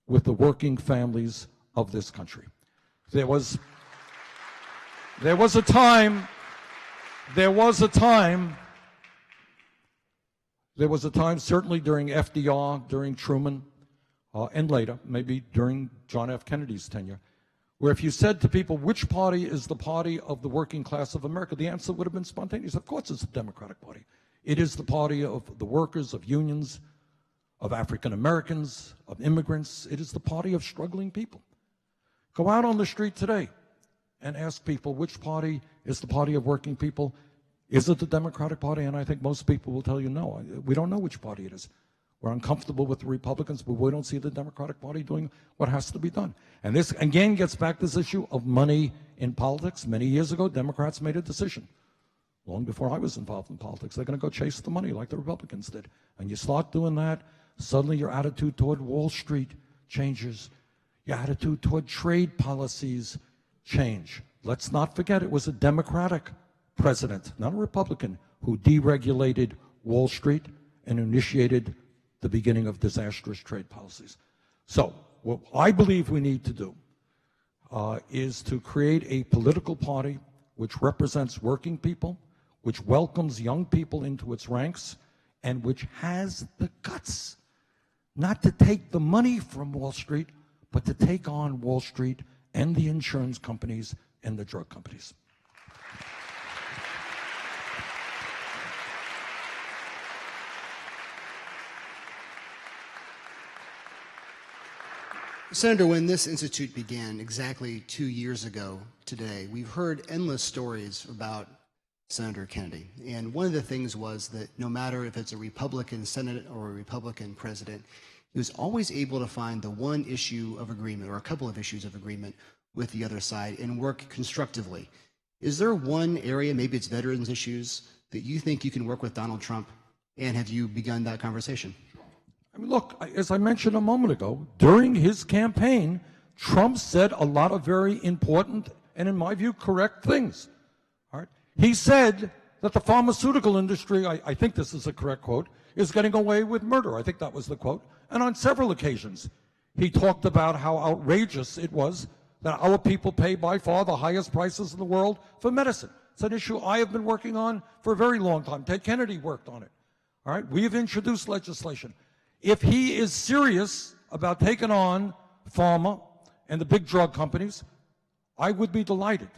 with the working families of this country. There was a time, certainly during FDR, during Truman, and later, maybe during John F. Kennedy's tenure, where if you said to people, which party is the party of the working class of America, the answer would have been spontaneous. Of course it's the Democratic Party. It is the party of the workers, of unions, of African Americans, of immigrants. It is the party of struggling people. Go out on the street today and ask people which party is the party of working people. Is it the Democratic Party? And I think most people will tell you no. We don't know which party it is. We're uncomfortable with the Republicans, but we don't see the Democratic Party doing what has to be done. And this, again, gets back to this issue of money in politics. Many years ago, Democrats made a decision, long before I was involved in politics. They're going to go chase the money like the Republicans did. And you start doing that, suddenly your attitude toward Wall Street changes. Your attitude toward trade policies change. Let's not forget it was a Democratic president, not a Republican, who deregulated Wall Street and initiated the beginning of disastrous trade policies. So what I believe we need to do is to create a political party which represents working people, which welcomes young people into its ranks, and which has the guts not to take the money from Wall Street, but to take on Wall Street and the insurance companies and the drug companies. Senator, when this institute began exactly 2 years ago today, we've heard endless stories about Senator Kennedy. And one of the things was that no matter if it's a Republican Senate or a Republican president, he was always able to find the one issue of agreement or a couple of issues of agreement with the other side and work constructively. Is there one area, maybe it's veterans issues, that you think you can work with Donald Trump? And have you begun that conversation? I mean, look, as I mentioned a moment ago, during his campaign, Trump said a lot of very important and, in my view, correct things. All right? He said that the pharmaceutical industry, I think this is a correct quote, is getting away with murder. I think that was the quote. And on several occasions, he talked about how outrageous it was that our people pay by far the highest prices in the world for medicine. It's an issue I have been working on for a very long time. Ted Kennedy worked on it. All right? We have introduced legislation. If he is serious about taking on pharma and the big drug companies, I would be delighted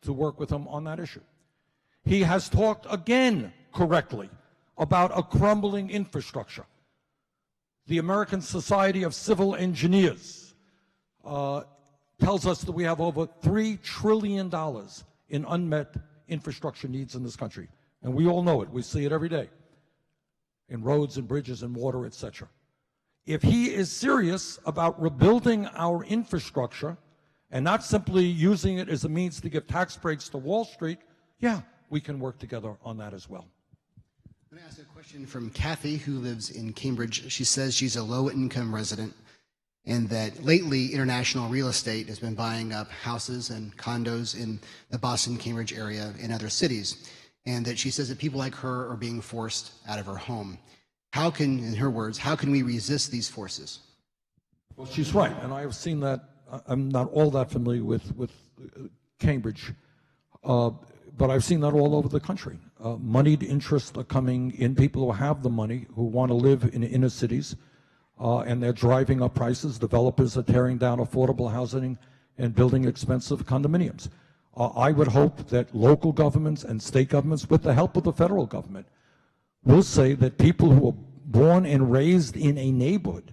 to work with him on that issue. He has talked again correctly about a crumbling infrastructure. The American Society of Civil Engineers tells us that we have over $3 trillion in unmet infrastructure needs in this country. And we all know it. We see it every day in roads and bridges and water, etc. If he is serious about rebuilding our infrastructure and not simply using it as a means to give tax breaks to Wall Street, yeah, we can work together on that as well. I'm going to ask a question from Kathy, who lives in Cambridge. She says she's a low-income resident and that lately international real estate has been buying up houses and condos in the Boston, Cambridge area and other cities, and that she says that people like her are being forced out of her home. How can, in her words, how can we resist these forces? Well, she's right, and I have seen that. I'm not all that familiar with Cambridge, but I've seen that all over the country. Moneyed interests are coming in, people who have the money, who want to live in inner cities, and they're driving up prices. Developers are tearing down affordable housing and building expensive condominiums. I would hope that local governments and state governments, with the help of the federal government, will say that people who are born and raised in a neighborhood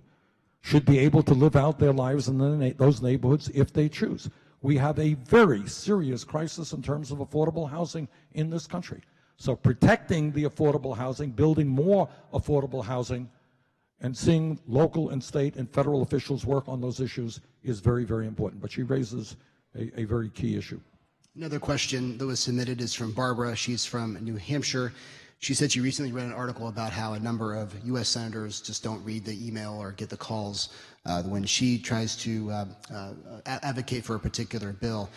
should be able to live out their lives in those neighborhoods if they choose. We have a very serious crisis in terms of affordable housing in this country. So protecting the affordable housing, building more affordable housing, and seeing local and state and federal officials work on those issues is very, very important. But she raises a very key issue. Another question that was submitted is from Barbara. She's from New Hampshire. She said she recently read an article about how a number of U.S. senators just don't read the email or get the calls when she tries to advocate for a particular bill.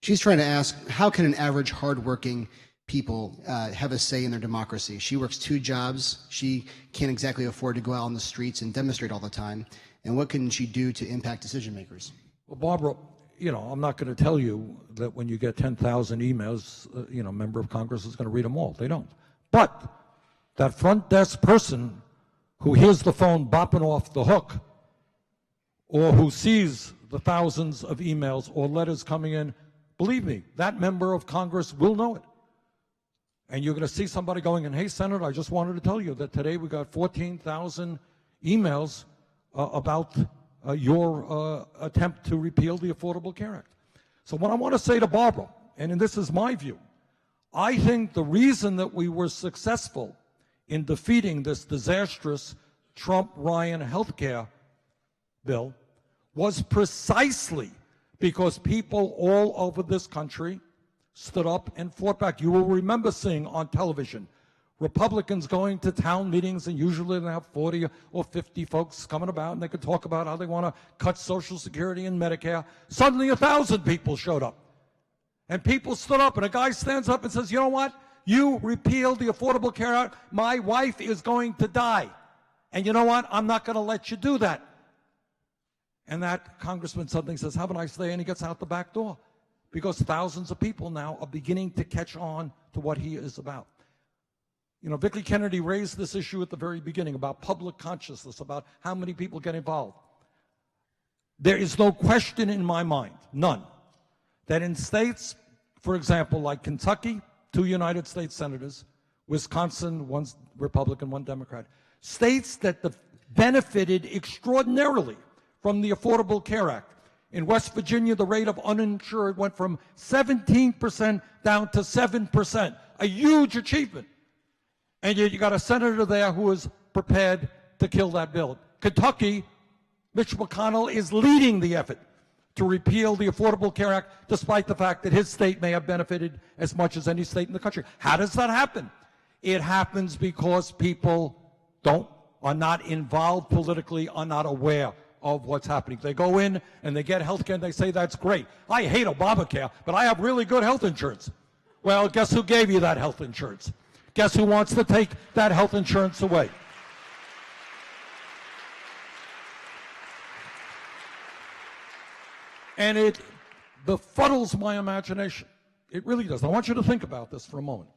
She's trying to ask, how can an average hardworking people have a say in their democracy? She works 2 jobs. She can't exactly afford to go out on the streets and demonstrate all the time. And what can she do to impact decision makers? Well, Barbara, you know, I'm not going to tell you that when you get 10,000 emails, a member of Congress is going to read them all. They don't. But that front desk person who hears the phone bopping off the hook, or who sees the thousands of emails or letters coming in, believe me, that member of Congress will know it. And you're going to see somebody going in, hey, Senator, I just wanted to tell you that today we got 14,000 emails about your attempt to repeal the Affordable Care Act. So what I want to say to Barbara, and this is my view, I think the reason that we were successful in defeating this disastrous Trump-Ryan health care bill was precisely because people all over this country stood up and fought back. You will remember seeing on television Republicans going to town meetings, and usually they have 40 or 50 folks coming about, and they could talk about how they want to cut Social Security and Medicare. Suddenly 1,000 people showed up. And people stood up, and a guy stands up and says, you know what? You repealed the Affordable Care Act. My wife is going to die. And you know what? I'm not going to let you do that. And that congressman suddenly says, have a nice day, and he gets out the back door. Because thousands of people now are beginning to catch on to what he is about. You know, Vicki Kennedy raised this issue at the very beginning about public consciousness, about how many people get involved. There is no question in my mind, none, that in states, for example, like Kentucky, 2 United States senators, Wisconsin, 1 Republican, 1 Democrat, states that benefited extraordinarily from the Affordable Care Act. In West Virginia, the rate of uninsured went from 17% down to 7%, a huge achievement. And yet you got a senator there who is prepared to kill that bill. Kentucky, Mitch McConnell is leading the effort to repeal the Affordable Care Act, despite the fact that his state may have benefited as much as any state in the country. How does that happen? It happens because people are not involved politically, are not aware of what's happening. They go in and they get health care and they say, that's great. I hate Obamacare, but I have really good health insurance. Well, guess who gave you that health insurance? Guess who wants to take that health insurance away? And it befuddles my imagination. It really does. I want you to think about this for a moment.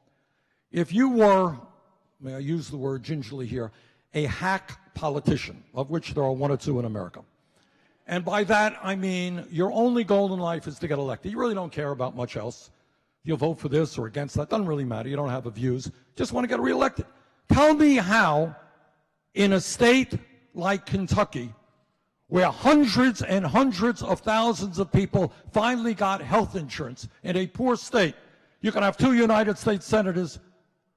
If you were, may I use the word gingerly here, a hack politician, of which there are 1 or 2 in America. And by that, I mean your only goal in life is to get elected. You really don't care about much else. You'll vote for this or against that. Doesn't really matter. You don't have the views. Just want to get reelected. Tell me how, in a state like Kentucky, where hundreds and hundreds of thousands of people finally got health insurance in a poor state, you can have 2 United States senators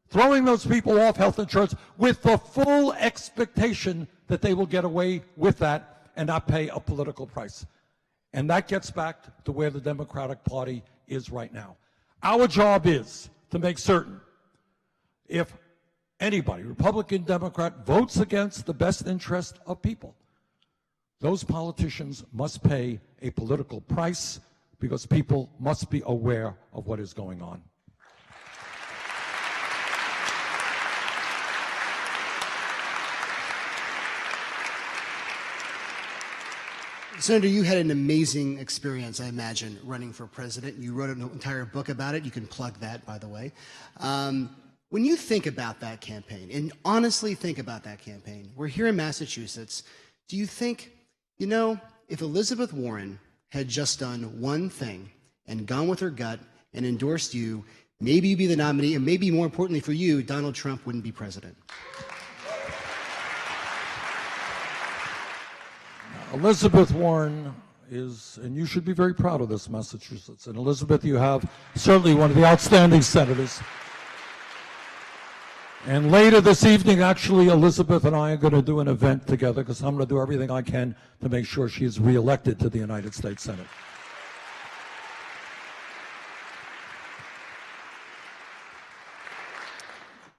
throwing those people off health insurance with the full expectation that they will get away with that and not pay a political price. And that gets back to where the Democratic Party is right now. Our job is to make certain if anybody, Republican, Democrat, votes against the best interest of people, those politicians must pay a political price because people must be aware of what is going on. Senator, you had an amazing experience, I imagine, running for president. You wrote an entire book about it. You can plug that, by the way. When you think about that campaign, and honestly think about that campaign, we're here in Massachusetts. Do you think, you know, if Elizabeth Warren had just done one thing and gone with her gut and endorsed you, maybe you'd be the nominee, and maybe more importantly for you, Donald Trump wouldn't be president? Elizabeth Warren is, and you should be very proud of this, Massachusetts. And Elizabeth, you have certainly one of the outstanding senators. And later this evening, actually, Elizabeth and I are going to do an event together because I'm going to do everything I can to make sure she is reelected to the United States Senate.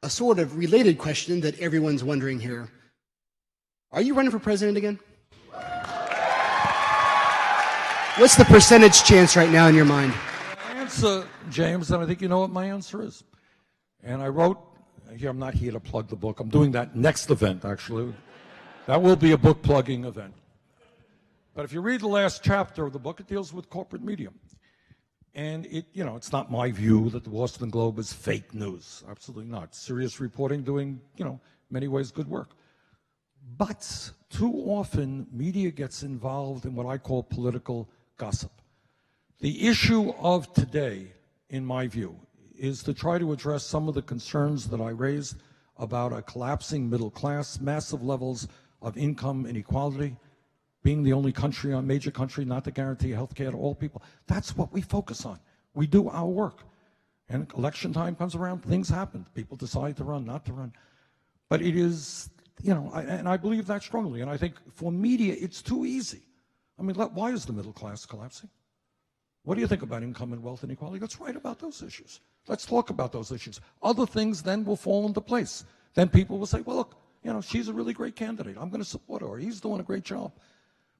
A sort of related question that everyone's wondering here. Are you running for president again? What's the percentage chance right now in your mind? My answer, James, and I think you know what my answer is. And I wrote, here, I'm not here to plug the book. I'm doing that next event, actually. That will be a book plugging event. But if you read the last chapter of the book, it deals with corporate media. And it, you know, it's not my view that the Boston Globe is fake news. Absolutely not. Serious reporting, doing, you know, many ways good work. But too often, media gets involved in what I call political gossip. The issue of today, in my view, is to try to address some of the concerns that I raised about a collapsing middle class, massive levels of income inequality, being the only country, major country, not to guarantee health care to all people. That's what we focus on. We do our work. And election time comes around, things happen. People decide to run, not to run. But it is, you know, and I believe that strongly. And I think for media, it's too easy. I mean, why is the middle class collapsing? What do you think about income and wealth inequality? Let's write about those issues. Let's talk about those issues. Other things then will fall into place. Then people will say, well, look, you know, she's a really great candidate. I'm going to support her. Or he's doing a great job.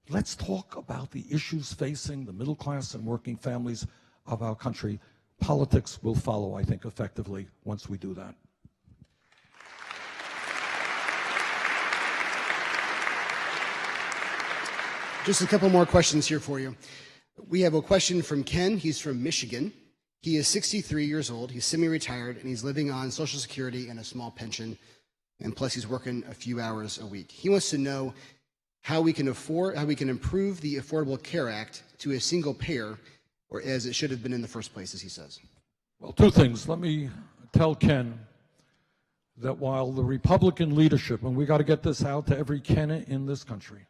Let's talk about the issues facing the middle class and working families of our country. Politics will follow, I think, effectively once we do that. Just a couple more questions here for you. We have a question from Ken. He's from Michigan. He is 63 years old. He's semi-retired, and he's living on Social Security and a small pension, and plus he's working a few hours a week. He wants to know how we can improve the Affordable Care Act to a single payer, or as it should have been in the first place, as he says. Well, two things. Let me tell Ken that while the Republican leadership, and we got to get this out to every Ken in this country,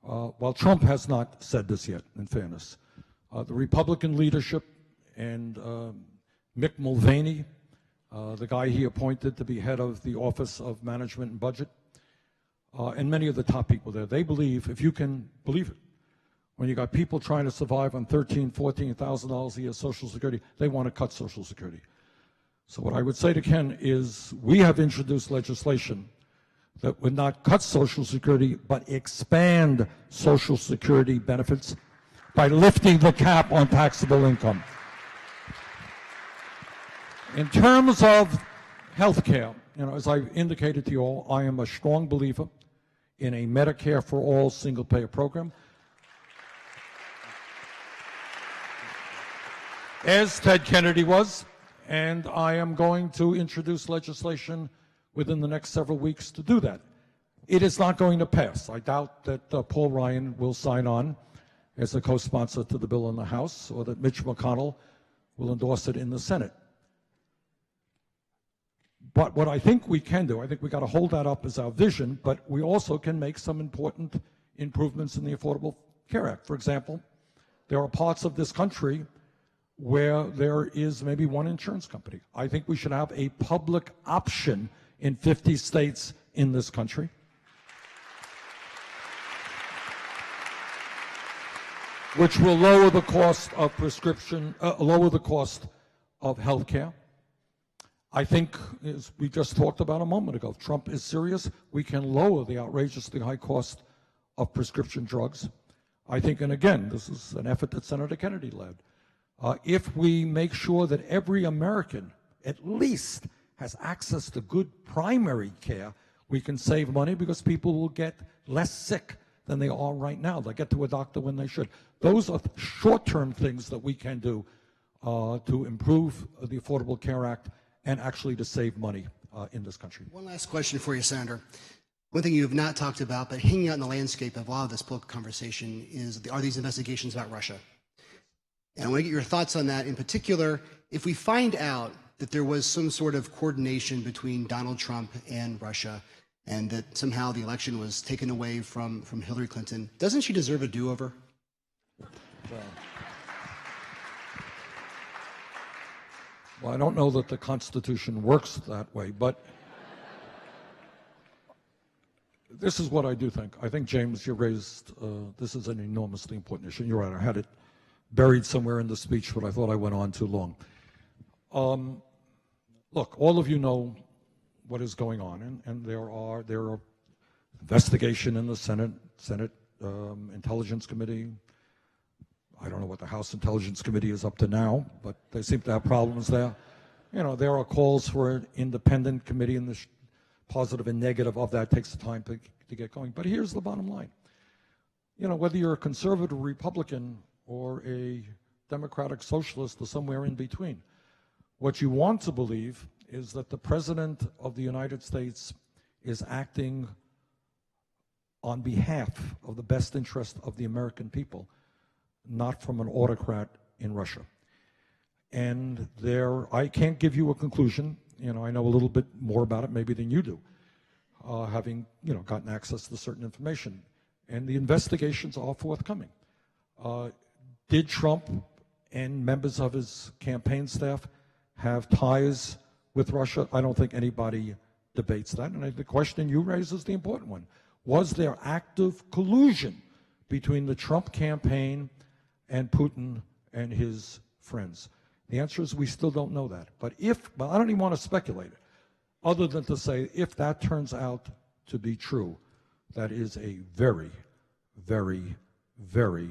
while Trump has not said this yet, in fairness, the Republican leadership and Mick Mulvaney, the guy he appointed to be head of the Office of Management and Budget, and many of the top people there, they believe, if you can believe it, when you got people trying to survive on $13,000, $14,000 a year Social Security, they want to cut Social Security. So what I would say to Ken is we have introduced legislation that would not cut Social Security, but expand Social Security benefits by lifting the cap on taxable income. In terms of health care, you know, as I indicated to you all, I am a strong believer in a Medicare for all single-payer program. As Ted Kennedy was, and I am going to introduce legislation within the next several weeks to do that. It is not going to pass. I doubt that Paul Ryan will sign on as a co-sponsor to the bill in the House, or that Mitch McConnell will endorse it in the Senate. But what I think we can do, I think we got to hold that up as our vision, but we also can make some important improvements in the Affordable Care Act. For example, there are parts of this country where there is maybe one insurance company. I think we should have a public option in 50 states in this country. Which will lower the cost of prescription, lower the cost of health care. I think, as we just talked about a moment ago, if Trump is serious, we can lower the outrageously high cost of prescription drugs. I think, and again, this is an effort that Senator Kennedy led, if we make sure that every American at least has access to good primary care, we can save money because people will get less sick than they are right now. They'll get to a doctor when they should. Those are short-term things that we can do to improve the Affordable Care Act and actually to save money in this country. One last question for you, Senator. One thing you have not talked about, but hanging out in the landscape of a lot of this political conversation are these investigations about Russia. And I want to get your thoughts on that. In particular, if we find out that there was some sort of coordination between Donald Trump and Russia, and that somehow the election was taken away from Hillary Clinton, doesn't she deserve a do-over? Well, I don't know that the Constitution works that way, but this is what I do think. I think, James, you raised, this is an enormously important issue. You're right, I had it buried somewhere in the speech, but I thought I went on too long. Look, all of you know what is going on, and there are investigation in the Senate Intelligence Committee. I don't know what the House Intelligence Committee is up to now, but they seem to have problems there. You know, there are calls for an independent committee, and the positive and negative of that takes time to get going. But here's the bottom line. You know, whether you're a conservative Republican or a democratic socialist or somewhere in between, what you want to believe is that the President of the United States is acting on behalf of the best interest of the American people, not from an autocrat in Russia. And I can't give you a conclusion. You know, I know a little bit more about it maybe than you do, having, you know, gotten access to certain information. And the investigations are forthcoming. Did Trump and members of his campaign staff have ties with Russia? I don't think anybody debates that. And the question you raise is the important one. Was there active collusion between the Trump campaign and Putin and his friends? The answer is we still don't know that. But I don't even want to speculate it, other than to say if that turns out to be true, that is a very, very, very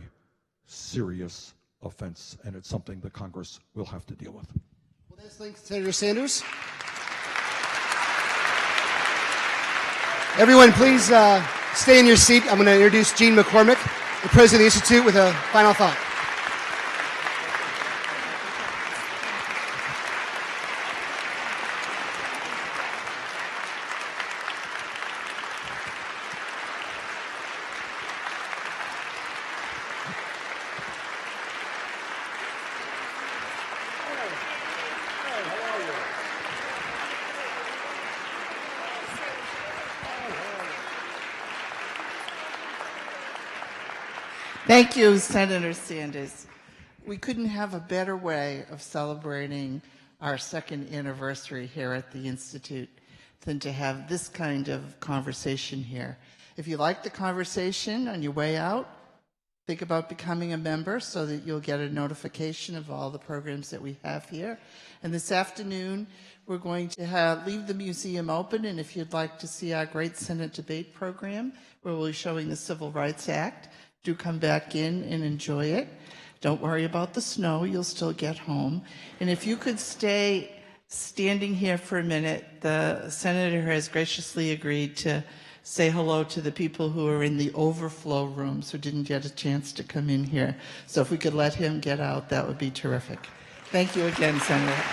serious offense, and it's something that Congress will have to deal with. Well, thanks, Senator Sanders. Everyone, please stay in your seat. I'm going to introduce Gene McCormick, the president of the Institute, with a final thought. Thank you, Senator Sanders. We couldn't have a better way of celebrating our second anniversary here at the Institute than to have this kind of conversation here. If you like the conversation on your way out, think about becoming a member so that you'll get a notification of all the programs that we have here. And this afternoon, we're going to leave the museum open, and if you'd like to see our great Senate debate program, where we'll be showing the Civil Rights Act, do come back in and enjoy it. Don't worry about the snow, you'll still get home. And if you could stay standing here for a minute, the senator has graciously agreed to say hello to the people who are in the overflow rooms who didn't get a chance to come in here. So if we could let him get out, that would be terrific. Thank you again, Senator.